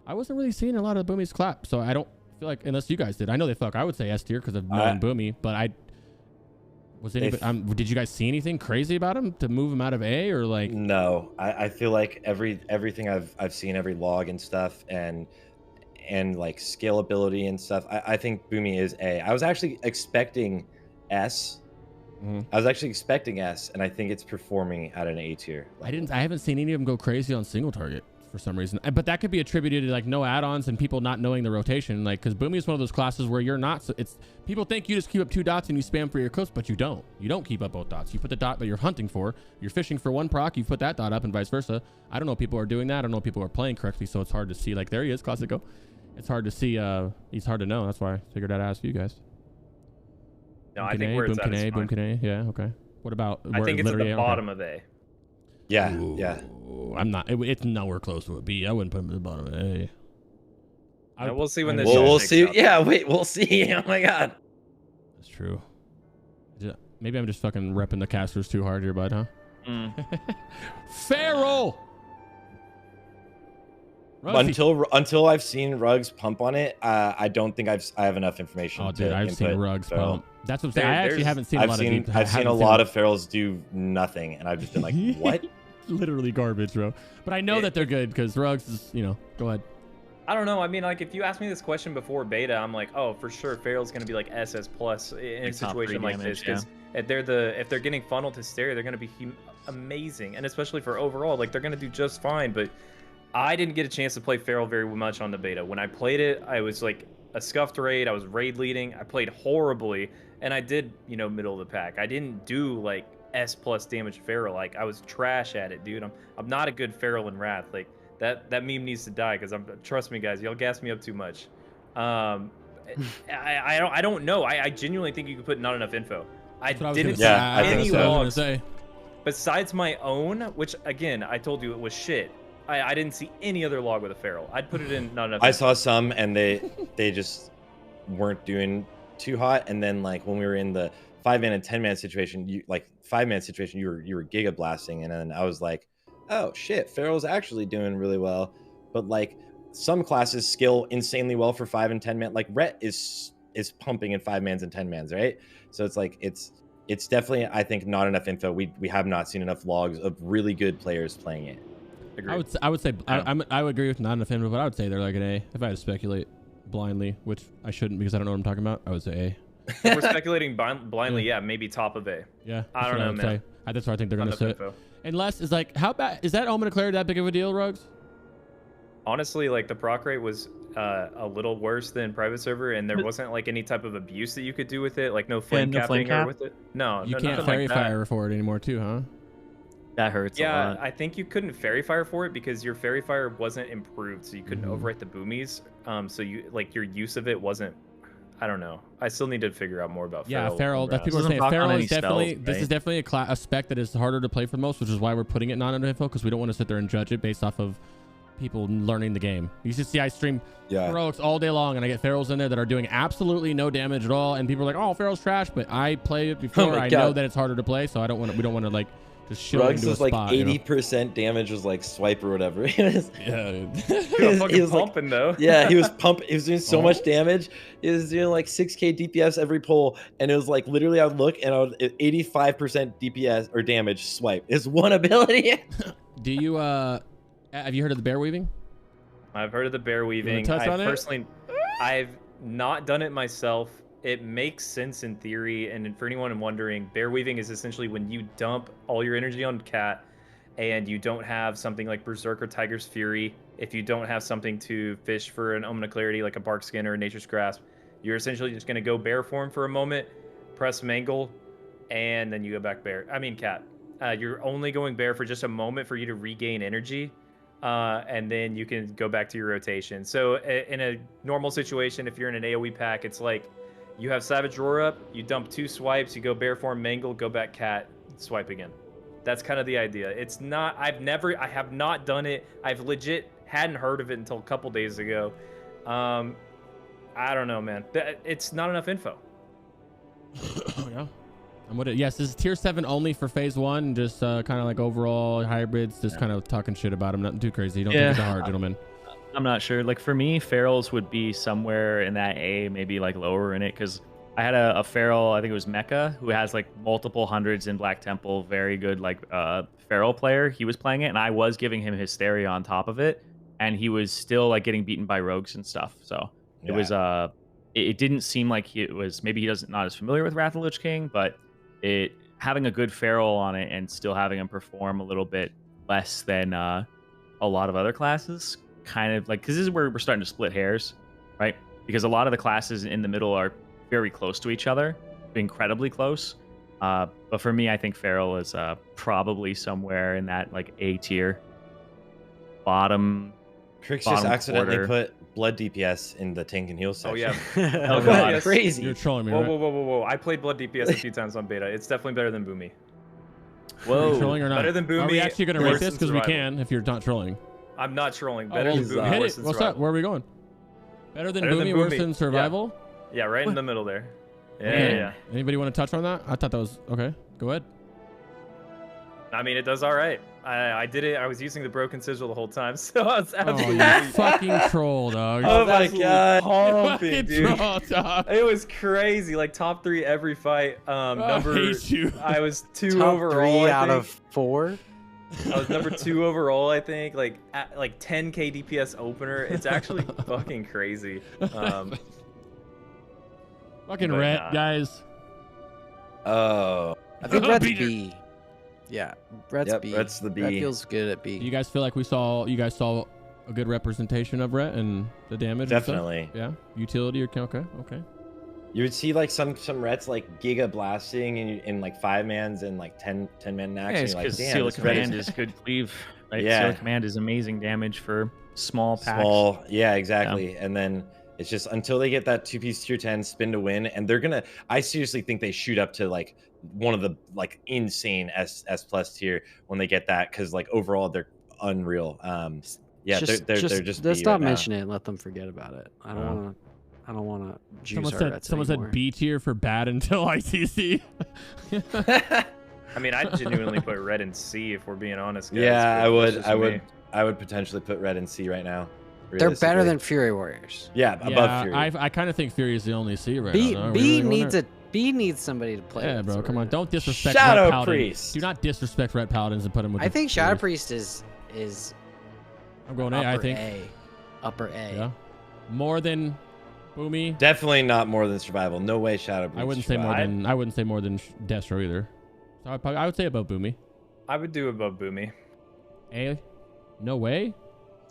I wasn't really seeing a lot of the boomies clap, so I don't feel like, unless you guys did. I know they fuck. I would say S tier because of knowing Boomy, but did you guys see anything crazy about him to move him out of A or like? No, I feel like everything I've seen, every log and stuff, and like scalability and stuff. I think Boomy is A. I was actually expecting S. I was actually expecting S, and I think it's performing at an A tier. I haven't seen any of them go crazy on single target for some reason, but that could be attributed to like no add-ons and people not knowing the rotation. Like, because Boomy is one of those classes where you're not. It's people think you just keep up 2 dots and you spam for your clips, but you don't. You don't keep up both dots. You put the dot that you're hunting for. You're fishing for 1 proc. You put that dot up, and vice versa. I don't know if people are doing that. I don't know if people are playing correctly, so it's hard to see. Like, there he is, Classic Go. It's hard to see. He's hard to know. That's why I figured I'd ask you guys. No, I think where it's at is fine. Boomkin, yeah, okay. What about? I think it's at the bottom of A. Yeah, Ooh, yeah. I'm not. It's nowhere close to a B. I wouldn't put him at the bottom of A. We'll see when this. We'll see. Yeah, wait, we'll see. Oh my god. That's true. Maybe I'm just fucking repping the casters too hard here, bud, huh? Feral. Until I've seen Rugs pump on it, I don't think I have enough information. Oh, dude, I've seen Rugs pump. That's what I'm saying. I actually haven't seen a lot of. I've seen a lot of ferals do nothing, and I've just been like, what? Literally garbage, bro. But I know that they're good because Rugs is, go ahead. I don't know. I mean, like, if you asked me this question before beta, I'm like, oh, for sure, Feral's going to be like SS plus in a situation like this, because if they're getting funneled to Hysteria, they're going to be amazing, and especially for overall, like, they're going to do just fine. But I didn't get a chance to play Feral very much on the beta. When I played it, I was like a scuffed raid. I was raid leading. I played horribly, and I did, you know, middle of the pack. I didn't do like S plus damage Feral. Like, I was trash at it, dude. I'm not a good Feral in Wrath. Like, that meme needs to die, because trust me, guys, y'all gas me up too much. I don't know. I genuinely think you could put not enough info. I didn't see any logs besides my own, which again I told you it was shit. I didn't see any other log with a Feral. I'd put it in not enough. I saw some, and they just weren't doing too hot. And then like when we were in the 5-man and 10-man situation, you 5-man situation, you were giga blasting, and then I was like, oh shit, Feral's actually doing really well. But like some classes skill insanely well for 5 and 10-man. Like Ret is pumping in 5-mans and 10-mans, right? So it's like it's definitely, I think, not enough info. We have not seen enough logs of really good players playing it. Agreed. I would say I would agree with not enough info, but I would say they're like an A. If I had to speculate blindly, which I shouldn't because I don't know what I'm talking about, I would say A. If we're speculating blindly, yeah, maybe top of A. Yeah, I don't know, man. That's where I think they're gonna sit. Unless it's like, how bad is that Omen of Clarity that big of a deal, Rugs? Honestly, like the proc rate was a little worse than private server, and there wasn't like any type of abuse that you could do with it, like no flame capping or with it. No, you can't fairy fire for it anymore too, huh? That hurts a lot. Yeah, I think you couldn't fairy fire for it because your fairy fire wasn't improved, so you couldn't overwrite the boomies. So you your use of it wasn't. I don't know. I still need to figure out more about Feral. Yeah, Feral. That people are saying Feral is definitely this is definitely a spec that is harder to play for the most, which is why we're putting it not under info, because we don't want to sit there and judge it based off of people learning the game. You should see I stream heroics all day long, and I get Ferals in there that are doing absolutely no damage at all, and people are like, "Oh, Feral's trash," but I played it before. I know that it's harder to play, so I don't want. We don't want to like just shit into a spot. Like 80% damage was like swipe or whatever. He was pumping though. Yeah, he was pumping. He was doing so much damage. He was doing like 6k DPS every pull, and it was like literally I would look and I would 85% DPS or damage swipe. It's one ability. Do you have you heard of the bear weaving? I've heard of the bear weaving. I've not done it myself. It makes sense in theory, and for anyone wondering, bear weaving is essentially when you dump all your energy on Cat, and you don't have something like Berserker Tiger's Fury. If you don't have something to fish for an Omen of Clarity like a Bark Skin or a Nature's Grasp, you're essentially just going to go bear form for a moment, press Mangle, and then you go back bear. I mean Cat. You're only going bear for just a moment for you to regain energy. And then you can go back to your rotation. So in a normal situation, if you're in an AoE pack, it's like you have Savage Roar up, you dump 2 swipes, you go bear form, Mangle, go back Cat, swipe again. That's kind of the idea. It's not, I have not done it. I've legit hadn't heard of it until a couple days ago. I don't know, man. It's not enough info. Yeah. I'm with it. Yes, this is tier 7 only for phase 1. Just kind of like overall hybrids, just kind of talking shit about them. Nothing too crazy. Don't take it to heart, gentlemen. I'm not sure. Like for me, Ferals would be somewhere in that A, maybe like lower in it, because I had a Feral, I think it was Mecha, who has like multiple hundreds in Black Temple, very good like Feral player. He was playing it, and I was giving him Hysteria on top of it, and he was still like getting beaten by rogues and stuff. So it was it didn't seem like he was, maybe he doesn't not as familiar with Wrath of the Lich King, but it having a good Feral on it and still having him perform a little bit less than a lot of other classes, kind of like, because this is where we're starting to split hairs, right? Because a lot of the classes in the middle are very close to each other, incredibly close. But for me, I think Feral is probably somewhere in that like A tier, bottom. Crix just accidentally put blood DPS in the tank and heal section. Oh yeah. Oh god, crazy. You're trolling me, whoa, right? Whoa. I played blood DPS a few times on beta. It's definitely better than Boomy. Whoa. You're trolling or not? Better than Boomy. Are we actually going to rate this? Because we can if you're not trolling. I'm not trolling. Better than Boomy. Hit worse it. than What's survival. up? Where are we going? Better than Boomy, worse than survival? Yeah, right in the middle there. Yeah. Anybody want to touch on that? I thought that was okay. Go ahead. I mean, it does all right. I did it. I was using the broken sigil the whole time, so I was absolutely you fucking troll, dog. Oh my god, pumping, dude. Troll, dog. It was crazy. Like top 3 every fight. I hate you. I was 2 top overall. 3 out of 4. I was number 2 overall, I think. Like 10k DPS opener. It's actually fucking crazy. Fucking Ret, guys. Oh. I think Ret's B. Yeah, Ret's B. Ret's the B. Ret feels good at B. Do you guys feel like you guys saw a good representation of Ret and the damage? Definitely. Yeah. Utility. Okay. You would see like some Rets like giga blasting in like 5-mans and like 10-man knacks. Yeah, it's because Seal Command is good cleave. Right? Yeah. Seal Command is amazing damage for small packs. Yeah, exactly. Yeah. And then it's just until they get that 2-piece tier 10 spin to win, and I seriously think they shoot up to like one of the like insane S plus tier when they get that, because like overall they're unreal. Yeah, they're just let's stop mentioning it and let them forget about it. I don't want to juice our Rets Someone anymore. said B tier for bad until ICC. I mean, I'd genuinely put Ret in C if we're being honest, guys. Yeah, I would potentially put Ret in C right now. They're better than Fury Warriors. Yeah, above Fury. I kind of think Fury is the only C right now. B needs somebody to play. Yeah, bro, come on. Don't disrespect Shadow Ret Paladin. Priest. Do not disrespect Ret Paladins and put him with I think Shadow Priest is I'm going A, I think. Upper A. Yeah. More than Boomy. Definitely not more than Survival. No way Shadow Priest. I wouldn't say more than Destro either. So I would say above Boomy. I would do above Boomy. A? No way?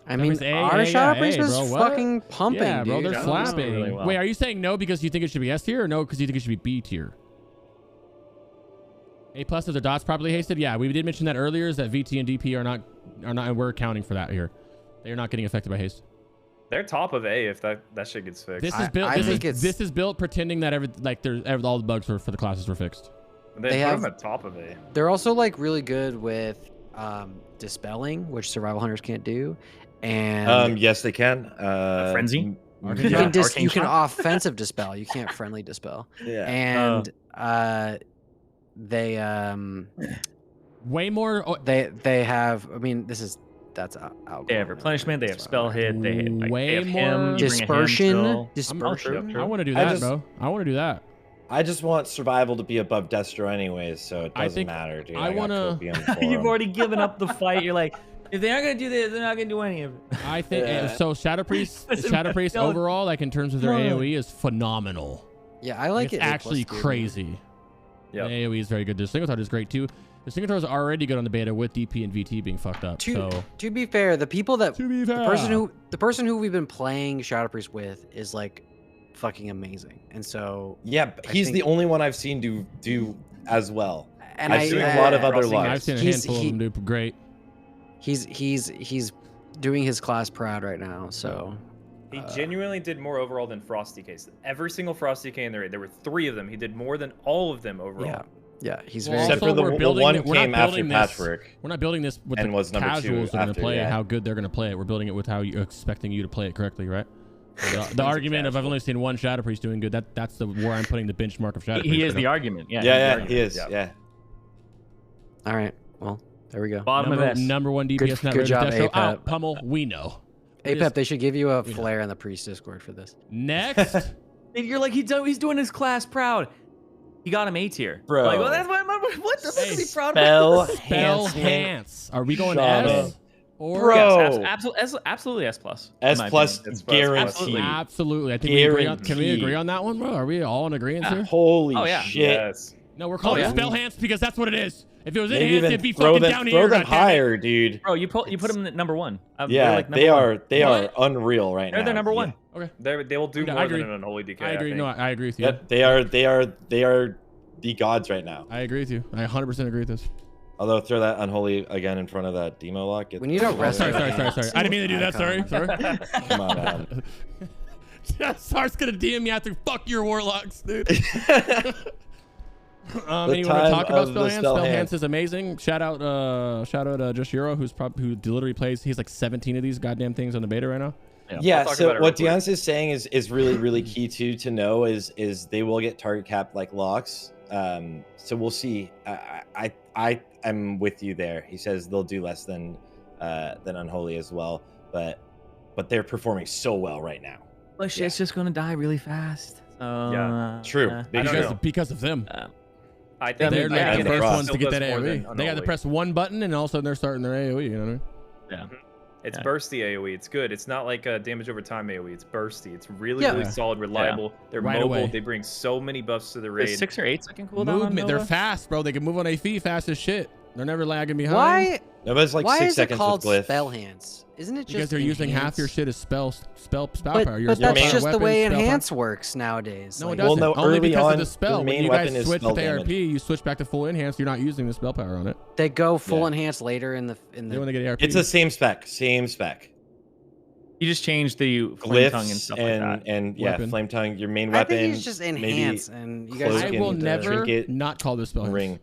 I mean, our Shadow Priest is fucking pumping, yeah, bro, dude. they're slapping. Really well. Wait, are you saying no because you think it should be S tier, or no because you think it should be B tier? A plus if the dots properly hasted. Yeah, we did mention that earlier. Is that VT and DP are not, and we're accounting for that here. They are not getting affected by haste. They're top of A if that shit gets fixed. This is built. This is built pretending that all the bugs for the classes were fixed. They put them at top of A. They're also like really good with dispelling, which survival hunters can't do. And yes, they can. Frenzy. You can offensive dispel. You can't friendly dispel. Yeah. And they way more. They have. I mean, that's out. They have replenishment. They have spell hit. They hit way more dispersion. Dispersion. I want to do that, bro. I want to do that. I just want Survival to be above Destro anyways, so it doesn't matter, dude. I want to. You've already given up the fight. You're like, if they aren't gonna do this, they're not gonna do any of it. I think so. Shadow Priest overall, like in terms of their AOE, is phenomenal. Yeah, I like it. It's actually crazy. Yeah, AOE is very good. The single thought is great too. The single throw is already good on the beta with DP and VT being fucked up. To be fair, the person who we've been playing Shadow Priest with is like fucking amazing, and so yeah, he's the only one I've seen do as well. And I've seen a lot of other locks. I've seen a handful of them do great. He's doing his class proud right now, so. He genuinely did more overall than Frost DK. Every single Frost DK in the raid, there were 3 of them. He did more than all of them overall. Yeah, he's very. Except for the one came after Patchwork. We're not building this with the casuals that are going to play it, how good they're going to play it. We're building it with how you're expecting you to play it correctly, right? The argument of I've only seen one Shadow Priest doing good. That's where I'm putting the benchmark of Shadow Priest. He is the argument. Yeah. Yeah, he is. Yeah. All right. Well, there we go. Bottom of S. Number 1 DPS net good job, Destro. APEP. Pummel, we know. APEP, they should give you a flare in the Priest Discord for this. Next. You're like, he's doing his class proud. He got him A tier. Bro. Like, well, that's what the fuck is he proud of? Spellhance. Are we going S? Or bro. Yes, absolutely S plus. S plus guaranteed. Absolutely. I think can we agree on that one, bro? Are we all in agreement here? Holy shit. Yes. No, we're calling it Spellhance because that's what it is. If it was enhanced, it'd be throw fucking down here. Throw them higher, dude. Bro, you put them at number 1. Yeah, they are unreal right now. They're number 1. Okay. They will do more than an Unholy DK. I agree. No, I agree with you. Yep, they are the gods right now. I agree with you. I 100% agree with this. Although throw that Unholy again in front of that Demo Lock. We need a rest. Sorry. I didn't mean to do that. Sorry. Come on, man. Sart's gonna DM me after fuck your warlocks, dude. And you want to talk about Spellhance? Spellhance is amazing. Shout out Just Euro, who literally plays. He's like 17 of these goddamn things on the beta right now. Yeah. So what Deonce is saying is really key to know is they will get target cap like locks. So we'll see. I'm with you there. He says they'll do less than Unholy as well, but they're performing so well right now. Well, shit's just gonna die really fast. True. Because of them. I think they're like the first ones to get that more than AoE. They got to press one button, and all of a sudden they're starting their AoE. You know what I mean? Yeah. It's bursty AoE. It's good. It's not like a damage over time AoE. It's bursty. It's really, really solid, reliable. They're Right mobile. away. They bring so many buffs to the raid. 6 or 8 second cooldown. Movement. They're fast, bro. They can move on a feet fast as shit. They're never lagging behind. Why? No, but it's like Why 6 is it seconds called with glyph. Spellhance? Isn't it just Because they're using half your shit as spell But power. that's just the weapon, way spell enhance works nowadays. No, it Like, doesn't. Well, no, Only early because on, of the spell. the When main you weapon guys is switch spell with ARP, damage. you switch back to full enhance. You're not using the spell power on it. they go full enhance later in the Then when they get ARP, It's the same spec. Same spec. You just changed the flame tongue and Glyphs stuff like that. and yeah, Weapon. flame tongue. Your main I weapon. think it's just enhance, and you guys. cloak I and will the never trinket not call this spell ring.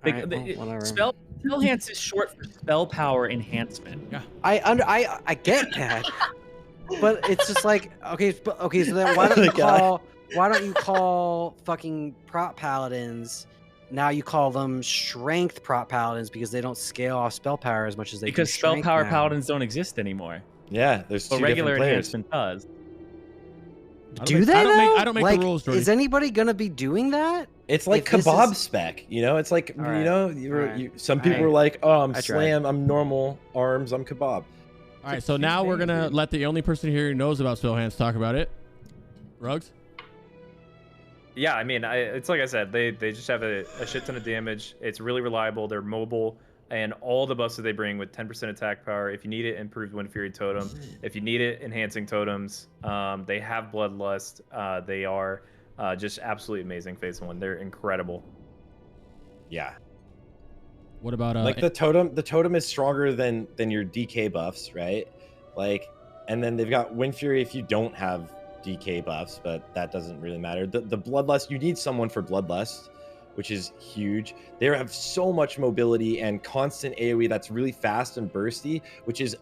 Alright, well, whatever. Spellhance is short for spell power enhancement. Yeah. I get that, but it's just like okay, so then why don't you call fucking prop paladins? Now you call them strength prop paladins because they don't scale off spell power as much as they do Because spell strength power now. paladins don't exist anymore. Yeah, there's But two regular different players. enhancement does. Do they? I don't make like, the rules, Joardee. is anybody gonna be doing that? It's like If this kebab is- spec, you know. It's like Alright, you know, alright. some people I- are like, "Oh, I'm I tried. slam, I'm normal arms, I'm kebab." All right, so now we're gonna let the only person here who knows about Spellhance talk about it. Rugs. Yeah, I mean, it's like I said, they just have a shit ton of damage. It's really reliable. They're mobile, and all the buffs that they bring with 10% attack power. If you need it, improved Wind Fury Totem. If you need it, enhancing totems. They have Bloodlust. They are just absolutely amazing. Phase 1, they're incredible. Yeah, What about like the totem. The totem is stronger than your DK buffs, right? Like, and then they've got Wind Fury if you don't have DK buffs, but that doesn't really matter. The Bloodlust, you need someone for Bloodlust, which is huge. They have so much mobility and constant AoE that's really fast and bursty, which is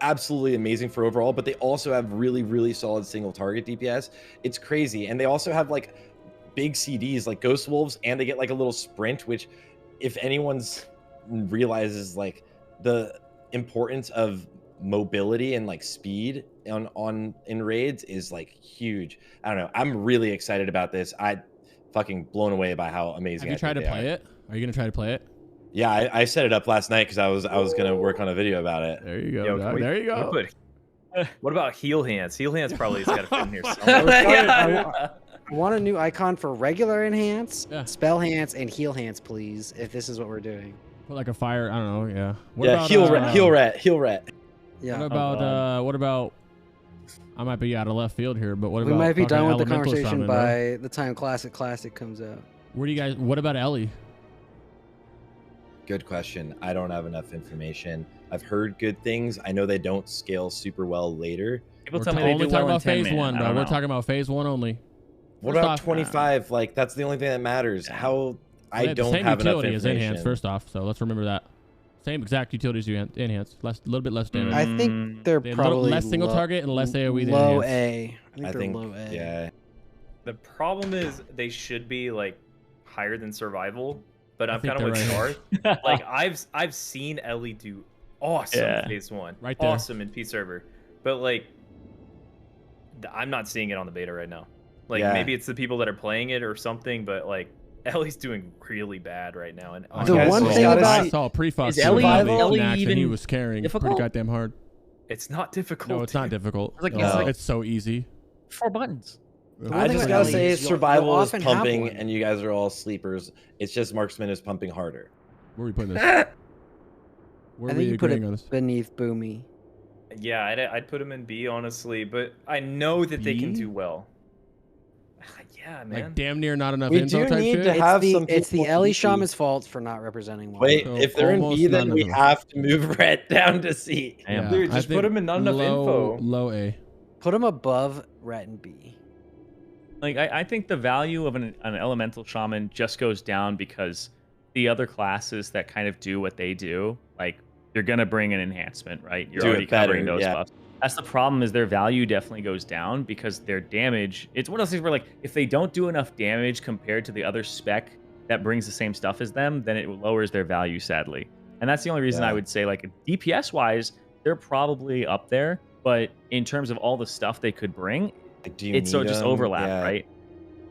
absolutely amazing for overall, but they also have really, really solid single target DPS. It's crazy. And they also have like big CDs like Ghost Wolves, and they get like a little sprint, which if anyone's realizes like the importance of mobility and like speed in raids is like huge. I don't know. I'm really excited about this. I fucking blown away by how amazing. Have you tried to play it? Are you gonna try to play it? Yeah, I set it up last night because I was gonna work on a video about it. There you go. Yo, Doc. There you go. What about Heal Hands? Heal Hands probably has got to fit in here somewhere. I want a new icon for regular enhance, Yeah. spell hands, and heal hands, please. If this is what we're doing. Put like a fire. I don't know. Yeah. What Yeah, about, heal ret. Yeah. What about what about? I might be out of left field here, but what We about? might be fucking done with the Elemental conversation Shaman, bro? by the time Classic comes out. Where do you guys? What about Ele? Good question. I don't have enough information. I've heard good things. I know they don't scale super well later. People We're tell me they only do talking well in about 10 phase man. 1, I bro. don't We're know. talking about phase 1 only. What First about off, 25? Like that's the only thing that matters. How I Yeah, the don't same have enough utility as information. enhance. First off, so let's remember that. Same exact utility as you enhance. A little bit less damage. I think they're They have probably less single target and less AoE than low enhance. A. I I think think they're low A. yeah. The problem is they should be like higher than survival, but I'm think kind of with they're Sarthe. Like I've seen Ele do awesome Yeah. in phase 1, Right there. awesome in P server, but like I'm not seeing it on the beta right now. Like Yeah. maybe it's the people that are playing it or something, but like Ele's doing really bad right now. And The guys, one you thing gotta about I saw a pre-fox Is Ele and he even was carrying pretty difficult? goddamn hard. it's not difficult. No, it's not difficult. It's like- it's like- It's so easy. 4 buttons. one I thing just about gotta Ele say is you'll survival is often have pumping one. and you guys are all sleepers. It's just Marksman is pumping harder. Where are we putting this? Where I are think we you put agreeing it on this? beneath Boomy. Yeah, I'd put him in B honestly, but I know that they can B? do well. Yeah, man. Like damn near not enough We info do type need shit? to have some It's the people Ele in B. Shaman's fault for not representing one. Wait, So if they're in almost B, then none we of them. have to move Ret down to C. Damn. Dude, I just put think him in not enough info. Low A. Put him above Ret and B. Like I think the value of an elemental shaman just goes down because the other classes that kind of do what they do, like you're gonna bring an enhancement, right? You're Do it already better, covering those yeah. buffs. That's the problem, is their value definitely goes down because their damage. It's one of those things where like if they don't do enough damage compared to the other spec that brings the same stuff as them, then it lowers their value, sadly. And that's the only reason Yeah. I would say, like, DPS wise, they're probably up there, but in terms of all the stuff they could bring, Like, do you it's so need just them? overlap, Yeah. right?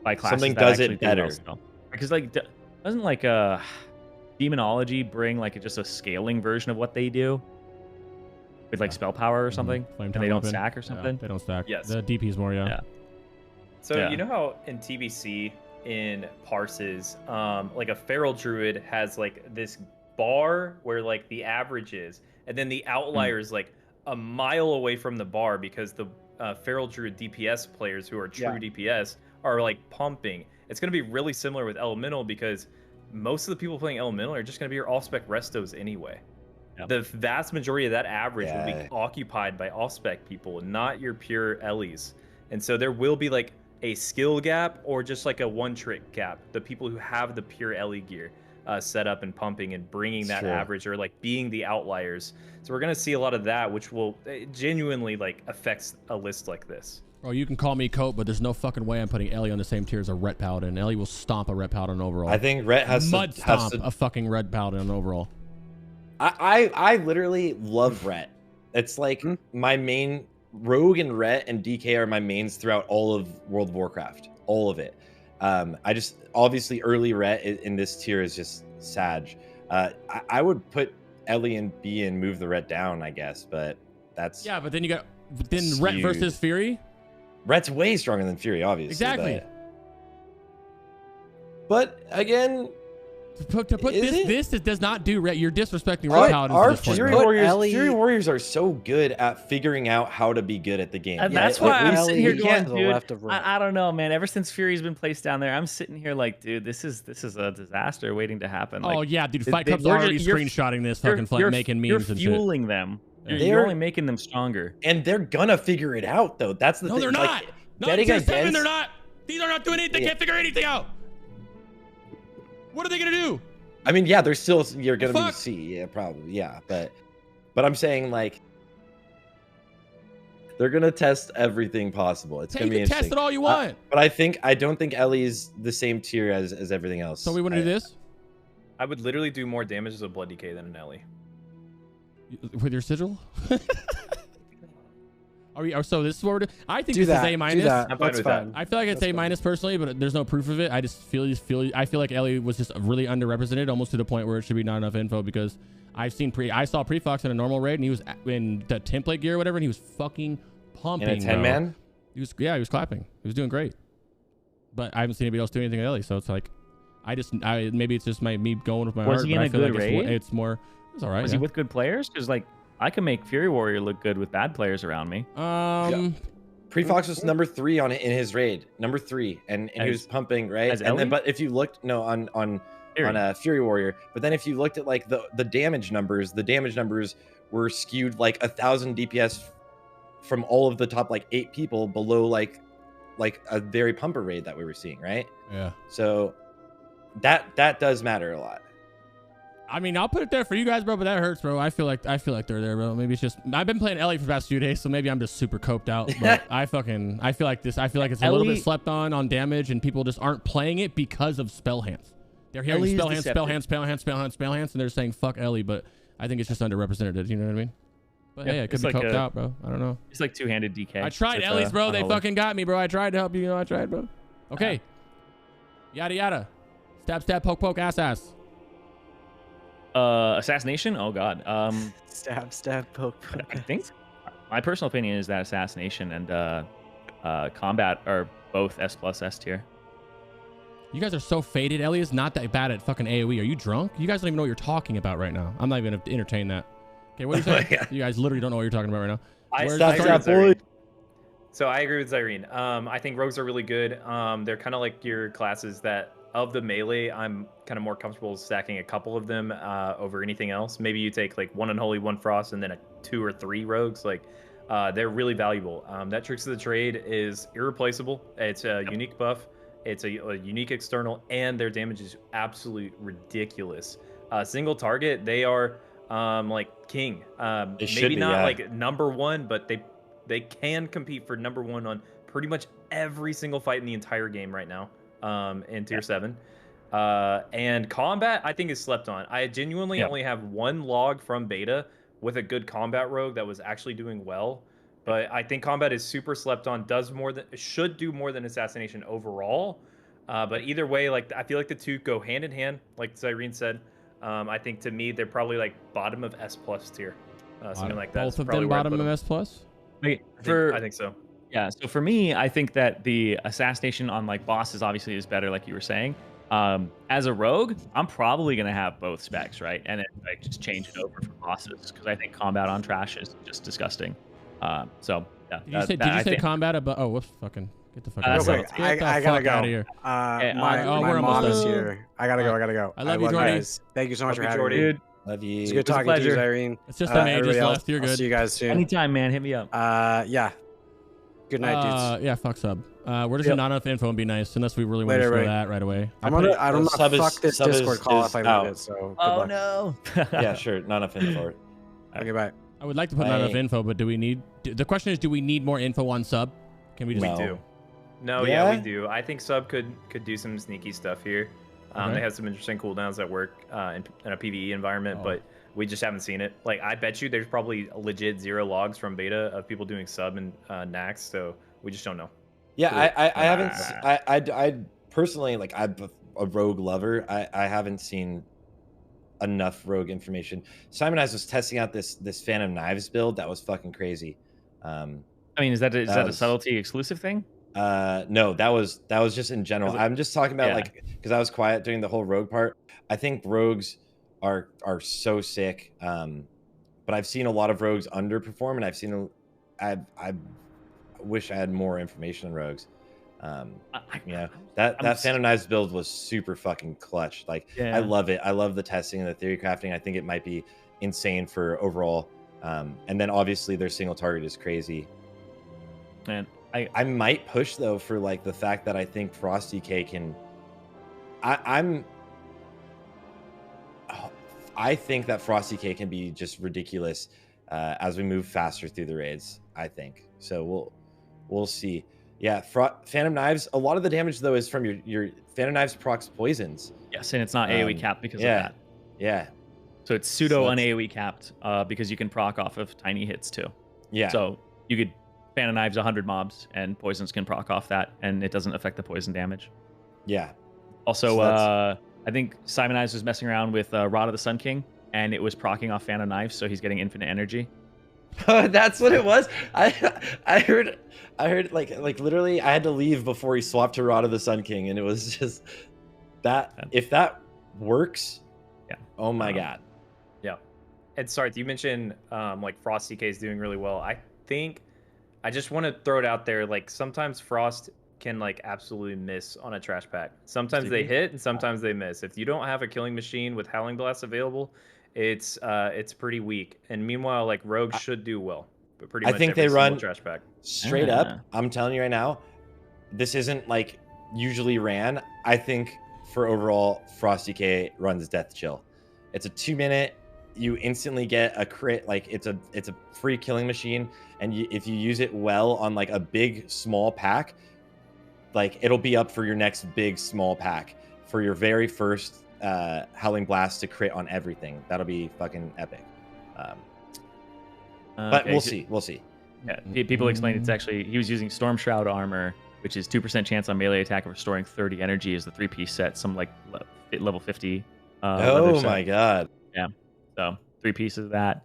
By classes Something that does it actually do well better. still. Because like Doesn't like Demonology bring like just a scaling version of what they do with like spell power or something, and they don't stack or something? Yeah, they don't stack. Yes. The DP is more, yeah. So you know how in TBC in parses, like a feral druid has like this bar where like the average is, and then the outlier is like a mile away from the bar because the feral druid DPS players who are true DPS are like pumping. It's going to be really similar with elemental because most of the people playing elemental are just going to be your off-spec restos anyway. Yep. The vast majority of that average will be occupied by off-spec people, not your pure Elis. And so there will be like a skill gap or just like a one-trick gap. The people who have the pure Ele gear set up and pumping and bringing that average, or like being the outliers. So we're going to see a lot of that, which will genuinely like affects a list like this. Oh, you can call me Cope, but there's no fucking way I'm putting Ele on the same tier as a Ret Paladin. Ele will stomp a Ret Paladin overall. I think Ret has stomp a fucking Ret Paladin overall. I literally love Ret. It's like my main Rogue and Ret and DK are my mains throughout all of World of Warcraft, all of it. I just obviously early Ret in this tier is just Sag. I would put Ele in B and move the Ret down, I guess, but that's but then you got Ret versus Fury. Ret's way stronger than Fury, obviously. Exactly. But again, to put this does not do Ret. You're disrespecting Ret Paladins. Our Fury Warriors are so good at figuring out how to be good at the game. And that's why I'm sitting here going, dude, I don't know, man. Ever since Fury's been placed down there, I'm sitting here like, dude, this is a disaster waiting to happen. Like, oh yeah, dude, Fight Club's already screenshotting this fucking making memes and shit. You're fueling them. You're only making them stronger. And they're gonna figure it out, though. That's the thing. No, they're not. No, tier 7, they're not. These are not doing anything. They can't figure anything out. What are they gonna do? I mean, yeah, they're still, you're gonna be C, yeah, probably, yeah, but I'm saying like they're gonna test everything possible. It's gonna be interesting. Test it all you want. But I don't think Ellie's the same tier as everything else. So we want to do this? I would literally do more damage as a Blood DK than an Ele. With your sigil? So this is what we're doing. I think this is A minus. I'm fine with that. I feel like it's A minus personally, but there's no proof of it. I just feel like Ele was just really underrepresented, almost to the point where it should be not enough info, because I saw Prefox in a normal raid and he was in the template gear or whatever, and he was fucking pumping. In a 10-man? He was clapping. He was doing great. But I haven't seen anybody else do anything with Ele, so it's like maybe it's just me going with my heart. Was he in a good raid? It's more. It's all right. Was he with good players? Because like I can make Fury Warrior look good with bad players around me. Prefox was number 3 in his raid, number 3, and he was pumping, right? And then, but if you looked on Fury Warrior, but then if you looked at like the damage numbers, were skewed like 1,000 DPS from all of the top like 8 people below like a very pumper raid that we were seeing, right? Yeah. So that does matter a lot. I mean, I'll put it there for you guys, bro, but that hurts, bro. I feel like they're there, bro. Maybe it's just I've been playing Ele for the past few days, so maybe I'm just super coped out. But I feel like it's a little bit slept on damage, and people just aren't playing it because of Spellhance. They're hearing Spellhance, and they're saying fuck Ele, but I think it's just underrepresented. You know what I mean? But yeah, it could be coped out, bro. I don't know. It's like two-handed DK. I tried Ellie's, bro. They fucking got me, bro. I tried to help you. I tried, bro. Okay. Yada yada. Stab, poke, ass. Assassination? Oh god. Stab, poke. I think my personal opinion is that assassination and combat are both S+ S tier. You guys are so faded. Ele is not that bad at fucking AoE. Are you drunk? You guys don't even know what you're talking about right now. I'm not even gonna entertain that. Okay, what are you saying? You guys literally don't know what you're talking about right now. So I agree with Zirene. I think rogues are really good. They're kind of like your classes that of the melee, I'm kind of more comfortable stacking a couple of them over anything else. Maybe you take like 1 Unholy, 1 Frost, and then 2 or 3 rogues. Like they're really valuable. That Tricks of the Trade is irreplaceable. It's a unique buff. It's a unique external, and their damage is absolutely ridiculous. Single target, they are like king. Maybe not like number 1, but they can compete for number 1 on pretty much every single fight in the entire game right now. In tier 7. And combat, I think, is slept on. I genuinely only have 1 log from beta with a good combat rogue that was actually doing well. But I think combat is super slept on, should do more than assassination overall. But either way, like I feel like the two go hand in hand, like Zirene said. I think to me they're probably like bottom of S+ tier, something like that. Both of them bottom of S+. Wait, I think so. Yeah, so for me, I think that the assassination on like bosses obviously is better, like you were saying. As a rogue, I'm probably gonna have both specs, right? And then like just change it over for bosses because I think combat on trash is just disgusting. So yeah. Did you say combat above? Oh, whoops, fucking get the fuck out of Real here. quick, Get the I fuck gotta go. out of here. My mom is here. I gotta go. I love you, Joardee. Guys. Thank you so much for having Joardee. me. Love you. It's good talking to you, Zirene. It's just the mages left. You're I'll good. see you guys soon. Anytime, man. Hit me up. Yeah. Good night, dudes. Yeah, fuck sub. We're just not enough info and be nice, unless we really want to go that right away. I don't know. Fuck this Discord call if I leave it. So. Oh no. Yeah, sure. Not enough info for it. Okay, bye. I would like to put not enough info, but do we need? The question is, do we need more info on sub? Can we just? We do. No, yeah, we do. I think sub could do some sneaky stuff here. They have some interesting cooldowns that work in a PvE environment, but we just haven't seen it. Like, I bet you there's probably legit 0 logs from beta of people doing sub and Nax, so we just don't know. Yeah, I haven't. I personally, like, I'm a rogue lover. I haven't seen enough rogue information. Simon was testing out this Phantom Knives build that was fucking crazy. I mean, is that a subtlety exclusive thing? No, that was just in general. I'm just talking about like, because I was quiet during the whole rogue part. I think rogues are so sick. But I've seen a lot of rogues underperform, and I've seen I wish I had more information on rogues. That Phantom Knives build was super fucking clutch. Like, I love it. I love the testing and the theory crafting. I think it might be insane for overall. And then obviously their single target is crazy. Man, I might push though for like the fact that I think Frost DK can. I think that Frost DK can be just ridiculous as we move faster through the raids. I think so. We'll see. Yeah, Phantom Knives. A lot of the damage though is from your Phantom Knives procs poisons. Yes, and it's not AoE capped because of that. Yeah. So it's pseudo un-AoE capped because you can proc off of tiny hits too. Yeah. So you could Phantom Knives 100 mobs and poisons can proc off that, and it doesn't affect the poison damage. Yeah. Also, I think Simon Eyes was messing around with Rod of the Sun King, and it was procking off Phantom Knives, so he's getting infinite energy. That's what it was. I heard like literally I had to leave before he swapped to Rod of the Sun King, and it was just that if that works, oh my god. Yeah. And Sarthe, you mentioned like Frost DK is doing really well. I think I just want to throw it out there, like sometimes Frost can like absolutely miss on a trash pack. Sometimes they hit and sometimes they miss. If you don't have a killing machine with Howling Blast available, it's pretty weak. And meanwhile, like Rogue should do well, but pretty much I think they run trash pack. Straight up. I'm telling you right now, this isn't like usually ran. I think for overall, Frost DK runs Death Chill. It's a 2-minute. You instantly get a crit. Like it's a free killing machine, and if you use it well on like a big small pack, like it'll be up for your next big small pack for your very first Howling Blast to crit on everything. That'll be fucking epic. But we'll see. We'll see. Yeah, people explain it's actually he was using Storm Shroud armor, which is 2% chance on melee attack of restoring 30 energy as the 3-piece set. Some like level 50. Oh my god. Yeah. So 3 pieces of that.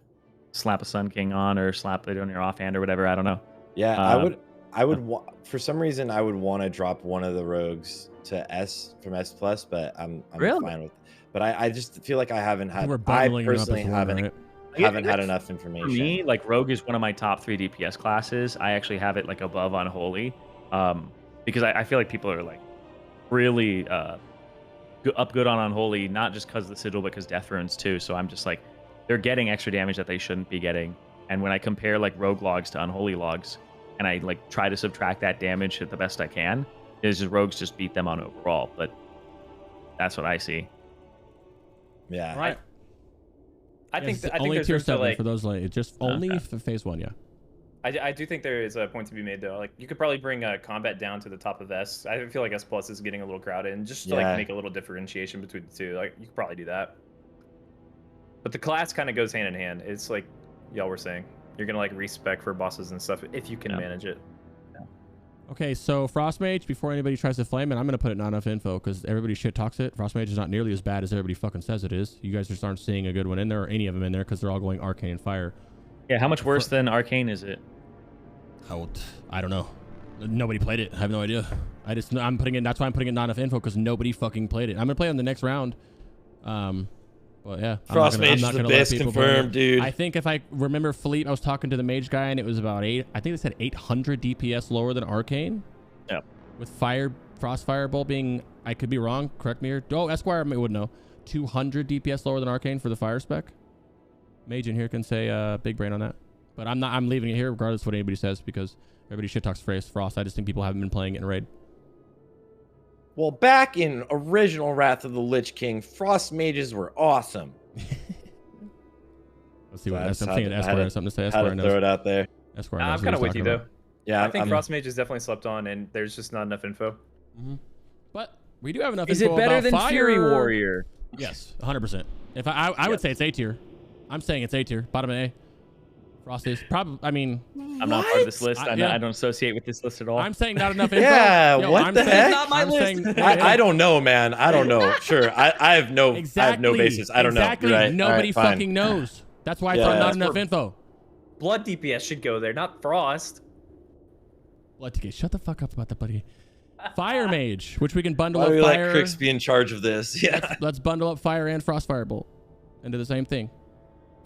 Slap a Sun King on, or slap it on your offhand, or whatever. I don't know. Yeah, I would for some reason I would want to drop one of the rogues to S from S+, but I'm fine with it. But I just feel like I haven't had. I personally haven't had enough information. For me, like Rogue is one of my top 3 DPS classes. I actually have it like above Unholy, because I feel like people are like really up good on Unholy, not just because of the sigil, but because Death Runes too. So I'm just like, they're getting extra damage that they shouldn't be getting. And when I compare like Rogue logs to Unholy logs, and I like try to subtract that damage the best I can, is just Rogues just beat them on overall. But that's what I see. Yeah. Right. I think only tier 7 like, for those like just only for phase 1. Yeah. I do think there is a point to be made though. Like you could probably bring combat down to the top of S. I feel like S+ is getting a little crowded, and just to like make a little differentiation between the two, like you could probably do that. But the class kind of goes hand in hand. It's like y'all were saying, you're gonna like respec for bosses and stuff if you can manage it. Okay, so Frost Mage, before anybody tries to flame it, I'm going to put it not enough info because everybody shit talks it. Frost Mage is not nearly as bad as everybody fucking says it is. You guys just aren't seeing a good one in there or any of them in there because they're all going Arcane and Fire. Yeah, how much worse than Arcane is it? I don't know. Nobody played it. I have no idea. I'm putting it. That's why I'm putting it not enough info because nobody fucking played it. I'm gonna play on the next round. Well, yeah. Frost Mage is the best confirmed, dude. I think if I remember Philippe, I was talking to the Mage guy and it was about I think they said 800 DPS lower than Arcane. Yeah. With Frost Firebolt being, I could be wrong. Correct me here. Oh, Esquire would know. 200 DPS lower than Arcane for the Fire spec. Mage in here can say big brain on that. But I'm leaving it here regardless of what anybody says because everybody shit talks Frost. I just think people haven't been playing it in Raid. Well, back in original Wrath of the Lich King, Frost Mages were awesome. Let's see what I'm thinking. Esquire has something to say. Esquire knows. Throw it out there. Esquire I'm kind of with you though. Yeah, I think Frost Mage is definitely slept on, and there's just not enough info. But we do have enough. Is info it better about than Fire. Fury Warrior? Yes, 100%. If I would say it's A tier. I'm saying it's A tier, bottom A. Frost is probably. I mean, I'm not part of this list. I don't associate with this list at all. I'm saying not enough info. Yeah, what the heck? Not my list. I don't know, man. I don't know. Sure, I have no. Exactly. I have no basis. I don't know. Right. Nobody fucking knows. That's why I thought not enough info. Blood DPS should go there, not Frost. Blood DK. Shut the fuck up about that, buddy. Fire Mage, which we can bundle Why up do we Fire. let Crix be in charge of this? Yeah. Let's bundle up Fire and Frost Firebolt into the same thing.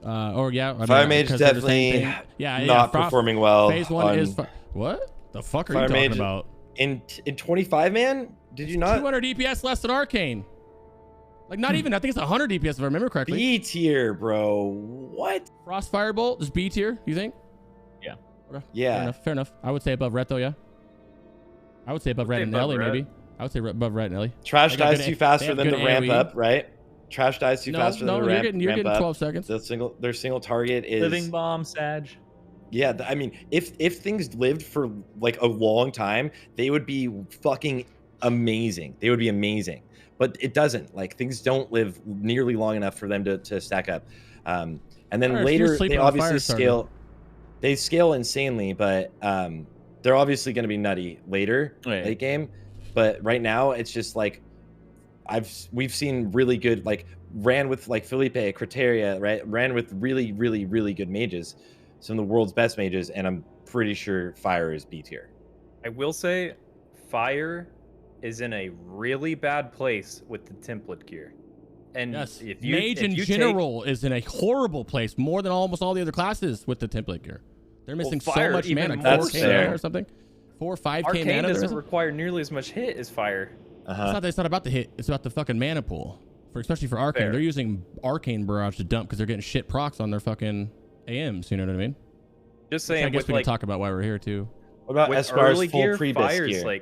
Fire Mage definitely not performing well. Phase 1 is what the fuck are you talking about? In 25 man? Did you not? 200 DPS less than Arcane. Like not even. I think it's 100 DPS if I remember correctly. B tier, bro. What? Frost Firebolt is B tier. You think? Yeah. Okay. Yeah. Fair enough. I would say above Ret though. Yeah. I would say above Ret and Ele maybe. I would say above Ret and Ele. Trash dies too fast for them to ramp up, right? Trash dies too fast for them to ramp up. You're getting 12 seconds. Their single target is Living Bomb, Sag. Yeah, I mean, if things lived for like a long time, they would be fucking amazing. They would be amazing. But it doesn't. Like things don't live nearly long enough for them to stack up. And then later they obviously scale. They scale insanely, but they're obviously going to be nutty later late game. But right now it's just like we've seen really good ran with like Felipe, Criteria, right? Ran with really good mages, some of the world's best mages, and I'm pretty sure Fire is B tier. I will say Fire is in a really bad place with the template gear. And yes, if you, Mage in general is in a horrible place, more than almost all the other classes with the template gear. They're missing so much mana, like 4K mana or something. 4 or 5K Arcane mana. Doesn't require nearly as much hit as Fire. It's not about the hit. It's about the fucking mana pool. Especially for Arcane. Fair. They're using Arcane Barrage to dump because they're getting shit procs on their fucking AMs. You know what I mean? Just saying. I guess we can talk about why we're here too. What about Esquire's full Prebis Fire's gear?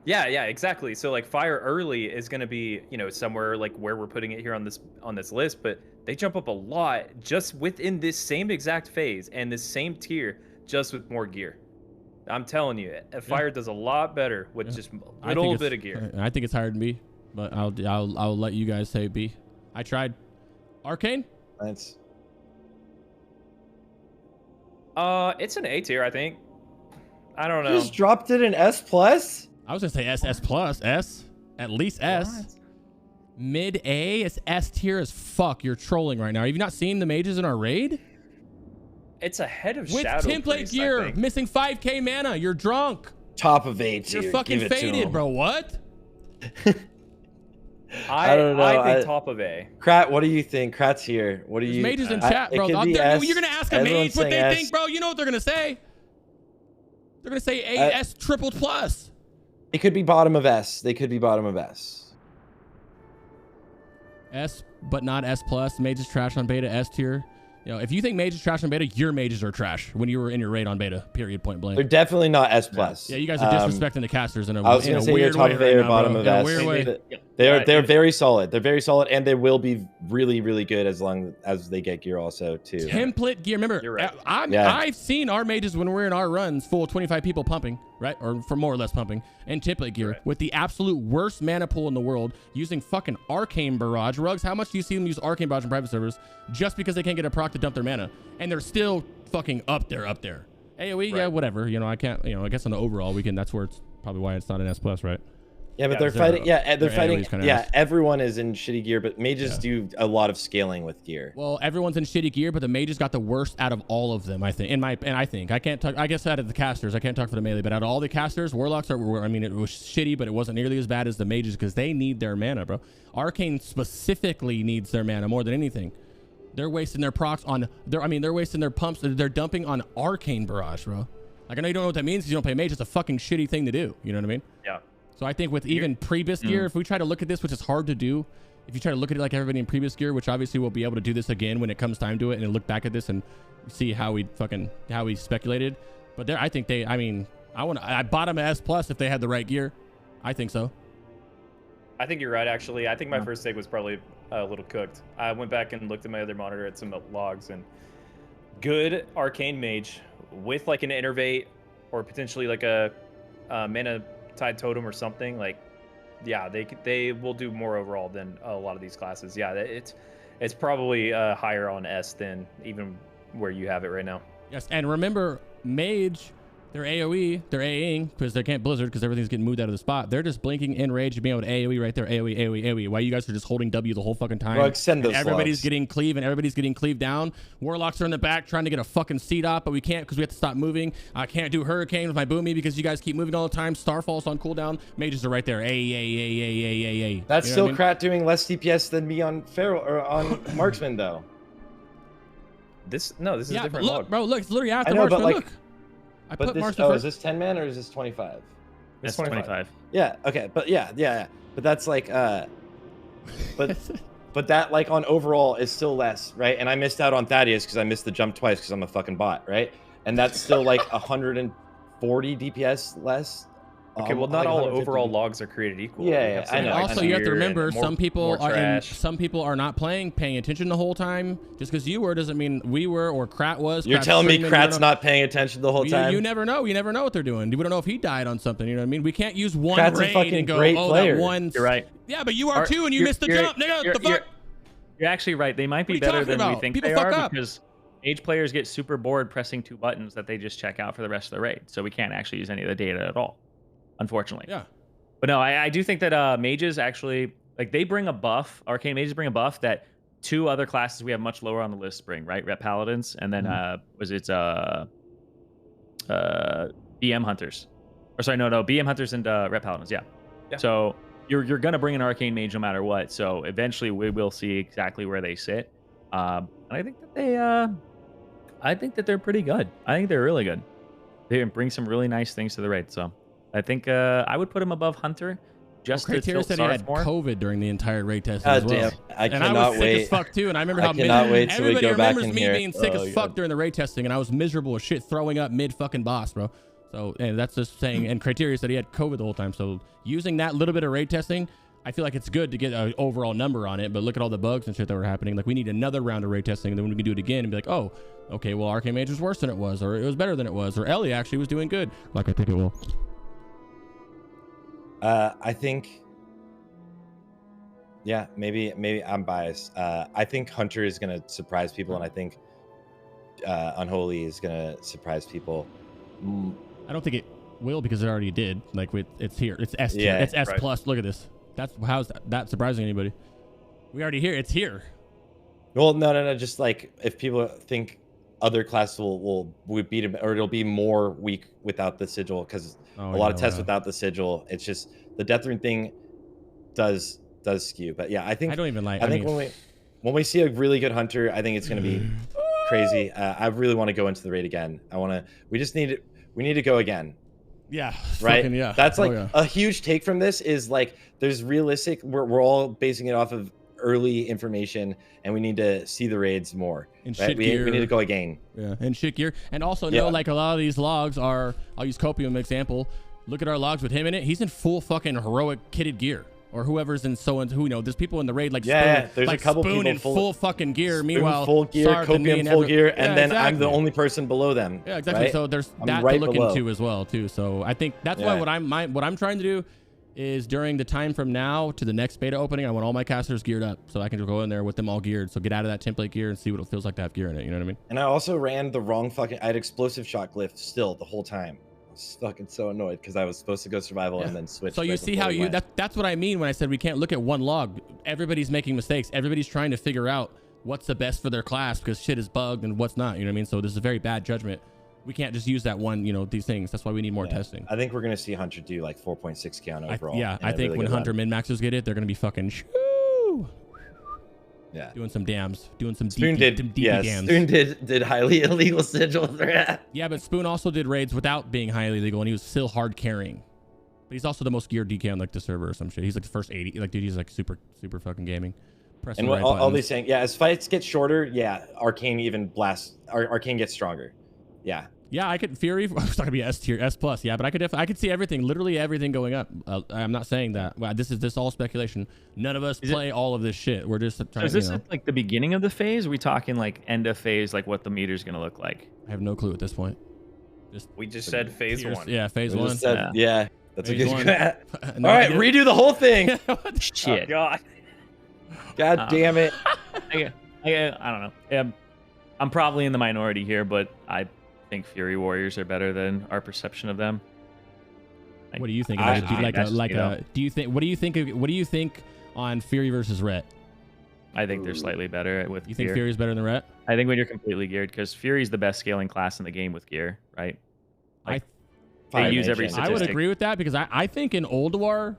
Yeah, exactly. So like Fire early is going to be, somewhere like where we're putting it here on this list, but they jump up a lot just within this same exact phase and this same tier, just with more gear. I'm telling you, Fire does a lot better with just a little bit of gear. I think it's higher than B, but I'll let you guys say B. I tried. Arcane? It's an A tier, I think. I don't know. You just dropped it in S plus? I was gonna say S plus S, at least S. What? Mid A is S tier as fuck. You're trolling right now. Have you not seen the mages in our raid? It's ahead of with Shadow template Priest, gear, missing 5K mana. You're drunk. Top of A tier. You're fucking faded, bro. What? I don't know. I think top of A. Krat, what do you think? Krat's here. What do you? Mages in chat, bro. You're gonna ask a mage what they think, bro. You know what they're gonna say? They're gonna say A S triple plus. It could be bottom of S. They could be bottom of S. S, but not S plus. Mages trash on beta. S tier. If you think mages trash on beta, your mages are trash when you were in your raid on beta. Period. Point blank. They're definitely not S plus. Yeah, you guys are disrespecting the casters in a, I was gonna say weird top way of A or now, bottom bro. of S. Weird way. They're very solid. They're very solid, and they will be really good as long as they get gear also too. Template gear. Remember, right. I've seen our mages when we're in our runs full of 25 people pumping, right, or for more or less pumping, and template gear with the absolute worst mana pool in the world, using fucking Arcane Barrage. Rugs, how much do you see them use Arcane Barrage in private servers just because they can't get a proc to dump their mana, and they're still fucking up there. AoE, yeah, whatever. You know, I can't. You know, I guess on the overall weekend, that's where it's probably why it's not an S+, right? Yeah, but they're fighting. Yeah, they're fighting. Yeah, everyone is in shitty gear, but mages do a lot of scaling with gear. Well, everyone's in shitty gear, but the mages got the worst out of all of them. I think. I can't talk. I guess out of the casters, I can't talk for the melee, but out of all the casters, warlocks are. I mean, it was shitty, but it wasn't nearly as bad as the mages because they need their mana, bro. Arcane specifically needs their mana more than anything. They're wasting their procs on. They're wasting their pumps. They're dumping on Arcane Barrage, bro. Like I know you don't know what that means because you don't play mage. It's a fucking shitty thing to do. You know what I mean? Yeah. So I think with even previous gear, if we try to look at this, which is hard to do, if you try to look at it like everybody in previous gear, which obviously we'll be able to do this again when it comes time to it and look back at this and see how we speculated. But there, I think I bought them as S+ if they had the right gear. I think so. I think you're right, actually. I think my first take was probably a little cooked. I went back and looked at my other monitor at some logs, and good Arcane Mage with like an Innervate or potentially like a mana Tide Totem or something, like, yeah, they will do more overall than a lot of these classes. Yeah, it's probably higher on S than even where you have it right now. Yes, and remember, mage, they're AoE, they're AAing because they can't blizzard because everything's getting moved out of the spot. They're just blinking enrage and being able to AoE right there, AoE. While you guys are just holding W the whole fucking time. Bro, extend those everybody's slots. getting cleave and everybody's getting cleaved down. Warlocks are in the back trying to get a fucking seed op, but we can't because we have to stop moving. I can't do Hurricane with my Boomy because you guys keep moving all the time. Starfall's on cooldown. Mages are right there. A. That's still Krat doing less DPS than me on Feral or on Marksman though. This is a different look, log. bro, look, it's literally after I know, Marksman. but like, look. I put Marksman is first. this 10 man or is this 25? It's 25. Yeah, okay, but yeah. But that's like but that like on overall is still less, right? And I missed out on Thaddeus because I missed the jump twice because I'm a fucking bot, right? And that's still like 140 DPS less. Okay, well, not all overall logs are created equal. Yeah, I know. Also, you have to remember, some people are not paying attention the whole time. Just because you were doesn't mean we were or Krat was. You're telling me Krat's not paying attention the whole time? You never know. You never know what they're doing. We don't know if he died on something. You know what I mean? We can't use one Krat's raid a fucking and go, great oh, player. that one. You're right. Yeah, but you are too, and you missed the jump. Nigga, the fuck? You're actually right. They might be What are you better than talking we about? think People they fuck are up. because Mage players get super bored pressing 2 buttons that they just check out for the rest of the raid. So we can't actually use any of the data at all, unfortunately. Yeah. But no, I do think that mages actually, like, they bring a buff. Arcane mages bring a buff that 2 other classes we have much lower on the list bring, right? Ret Paladins, and then BM Hunters. Or sorry, no, BM Hunters and Ret Paladins, yeah. So you're gonna bring an Arcane Mage no matter what. So eventually we will see exactly where they sit. And I think that they're pretty good. I think they're really good. They bring some really nice things to the raid. So I think I would put him above Hunter. Just to tilt said he had more. COVID during the entire raid test as well. I and I was sick as fuck too. And I remember how everybody remembers me being sick as fuck during the raid testing, and I was miserable as shit, throwing up mid fucking boss, bro. So and that's just saying. And Criteria said he had COVID the whole time. So using that little bit of raid testing, I feel like it's good to get an overall number on it. But look at all the bugs and shit that were happening. Like we need another round of raid testing, and then we can do it again and be like, oh, okay, well Arcane Mage was worse than it was, or it was better than it was, or Ele actually was doing good, like I think it will. I think, yeah, maybe I'm biased. I think Hunter is gonna surprise people, and I think Unholy is gonna surprise people. I don't think it will because it already did. Like it's here. It's S tier. Yeah, it's S plus. Look at this. How's that surprising anybody? We already here. It's here. Well, no. Just like if people think other classes will beat him, or it'll be more weak without the sigil, because a lot of tests without the sigil, it's just the Death Rune thing does skew. But yeah, I think I don't even like. I think when we see a really good Hunter, I think it's gonna be crazy. I really want to go into the raid again. We need to go again. Yeah. Right. Fucking, yeah. That's like a huge take from this is like there's realistic. We're all basing it off of early information, and we need to see the raids more. Right? We need to go again. Yeah, and shit gear, and also know like a lot of these logs are. I'll use Copium example. Look at our logs with him in it. He's in full fucking heroic kitted gear. Or whoever's in who knows. There's people in the raid like Spoon, there's like a couple Spoon people in full fucking gear. Meanwhile, full gear, Sarthe Copium full gear, and then exactly. I'm the only person below them. Yeah, exactly. Right? So there's I'm that right to look below. into as well too. So I think that's why what I'm trying to do is during the time from now to the next beta opening, I want all my casters geared up so I can just go in there with them all geared. So get out of that template gear and see what it feels like to have gear in it. You know what I mean? And I also ran the wrong fucking. I had explosive shock glyph still the whole time. I was fucking so annoyed because I was supposed to go survival and then switch. So you see how you that's what I mean when I said we can't look at one log. Everybody's making mistakes. Everybody's trying to figure out what's the best for their class because shit is bugged and what's not. You know what I mean? So this is a very bad judgment. We can't just use that one, you know, these things. That's why we need more testing. I think we're going to see Hunter do like 4.6k on overall. I think really when Hunter min-maxers get it, they're going to be fucking shoo. Yeah. Doing some dams. Doing some Spoon dams. Spoon did highly illegal sigil threat. Yeah, but Spoon also did raids without being highly illegal, and he was still hard carrying. But he's also the most geared DK on like the server or some shit. He's like the first 80. Like, dude, he's like super fucking gaming. And what all these saying, yeah, as fights get shorter, yeah, Arcane even blasts. Arcane gets stronger. Yeah. Yeah, I could Fury. It's not gonna be S tier, S plus. Yeah, but I could see everything, literally everything going up. I'm not saying that. Wow, this is all speculation. None of us play all of this shit. We're just trying. So is this at, like the beginning of the phase? Are we talking like end of phase, like what the meter's gonna look like? I have no clue at this point. We just said phase one. Yeah, phase one. Yeah, that's phase a good. No, all right, redo the whole thing. Shit. Oh, God damn it. I don't know. I'm probably in the minority here, but I think Fury Warriors are better than our perception of them. What do you think? What do you think on Fury versus Ret? I think they're slightly better with. You think Fury's better than Ret? I think when you're completely geared, because Fury's the best scaling class in the game with gear, right? Like, they use every statistic. I would agree with that because I think in Old War,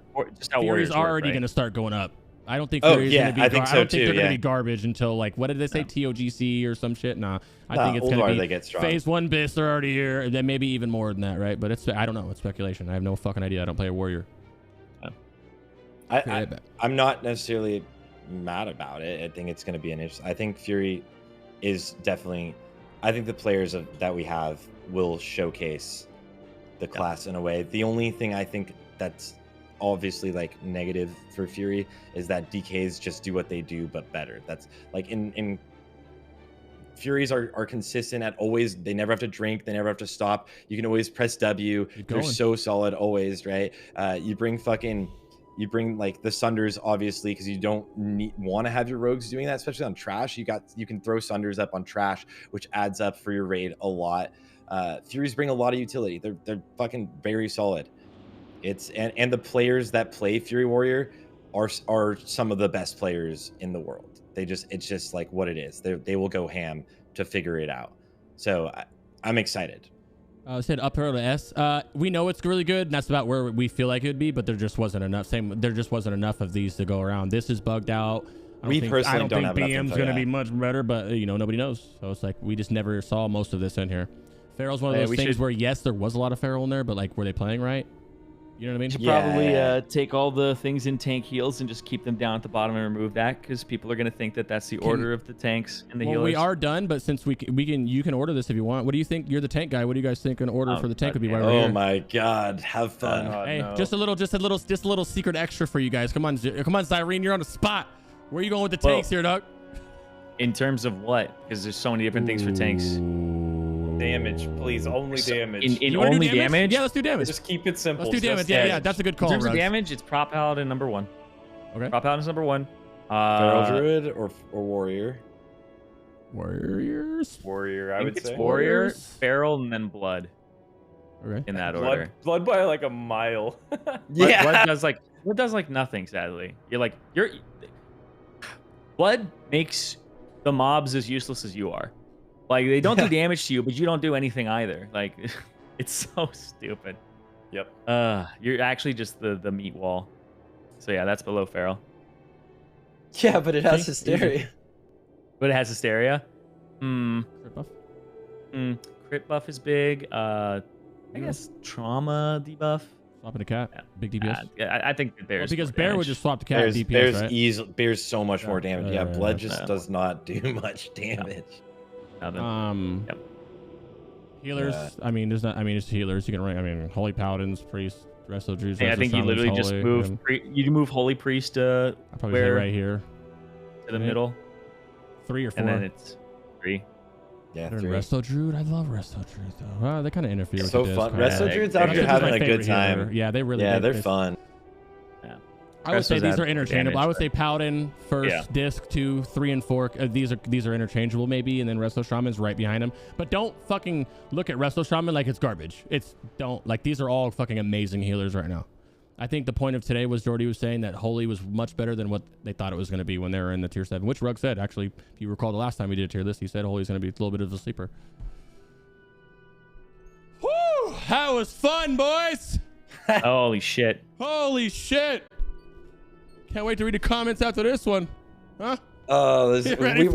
Fury's already going to start going up. I don't think Fury's going to be. I don't think they're going to be garbage until like what did they say TOGC or some shit? Nah, I think it's going to be phase 1 bis. They're already here, and then maybe even more than that, right? But I don't know. It's speculation. I have no fucking idea. I don't play a warrior. I'm not necessarily mad about it. I think it's going to be an issue. I think Fury is definitely. I think the players that we have will showcase the class in a way. The only thing I think that's obviously like negative for Fury is that DKs just do what they do but better. That's like in Furies are consistent at always. They never have to drink, they never have to stop. You can always press W. They're so solid always, right? You bring like the Sunders obviously because you don't want to have your rogues doing that, especially on trash. You can throw Sunders up on trash, which adds up for your raid a lot. Furies bring a lot of utility. They're fucking very solid. And the players that play Fury Warrior are some of the best players in the world. It's just like what it is. They will go ham to figure it out. So I'm excited. Said up arrow to S. We know it's really good, and that's about where we feel like it would be, but there just wasn't enough. There just wasn't enough of these to go around. This is bugged out. I don't think BM's going to be much better, but nobody knows. So it's like we just never saw most of this in here. Feral's one of those things where yes, there was a lot of Feral in there, but like were they playing right? You know what I mean? Should probably take all the things in tank heals and just keep them down at the bottom and remove that because people are going to think that that's the order of the tanks and the healers. We are done, but since you can order this if you want. What do you think? You're the tank guy. What do you guys think an order for the tank would be? Oh my god, have fun! Hey, no. just a little secret extra for you guys. Come on, Zirene, you're on the spot. Where are you going with the tanks here, Doug? In terms of what? Because there's so many different things for tanks. Damage, please. Only damage. In only damage? Yeah, let's do damage. Just keep it simple. Let's do damage. Yeah, that's a good call. In terms of damage, it's Prop Paladin number 1. Okay. Prop Paladin's number 1. Feral Druid or Warrior? Warrior, I would say. Warrior, Feral, and then Blood. Okay. In that order. Blood by like a mile. Yeah. Blood does like nothing, sadly. Blood makes the mobs as useless as you are. Like, they don't do damage to you, but you don't do anything either. Like, it's so stupid. Yep. You're actually just the meat wall. So yeah, that's below Feral. Yeah, but it has Hysteria. But it has Hysteria? Crit buff? Crit buff is big. I guess Trauma debuff. Swapping a cat. Yeah. Big DPS. I think that Bear's because Bear would just swap the cat DPS, right? Bear's so much more damage. Yeah, Blood just does not do much damage. Yep. Healers. Yeah. I mean, it's healers. You can rank. I mean, Holy Paladins, Priest, Resto Druids. I think you literally just move. You move Holy Priest to probably right here to the middle. 3 or 4. And then it's 3. Yeah, 3. Resto Druid. I love Resto Druid though. They kind of interfere with so fun. Resto Druid's out here having a good time. Yeah, they really. Yeah, they're fun. I would say these are interchangeable. Damage, I would say Paladin first, Disc 2, 3, and 4. These are interchangeable maybe, and then Resto Shaman's right behind them. But don't fucking look at Resto Shaman like it's garbage. These are all fucking amazing healers right now. I think the point of today was Joardee was saying that Holy was much better than what they thought it was going to be when they were in the tier 7, which Rug said, actually. If you recall the last time we did a tier list, he said Holy's going to be a little bit of a sleeper. Woo! That was fun, boys! Holy shit. Holy shit! Can't wait to read the comments after this one. Huh? Oh, Ready for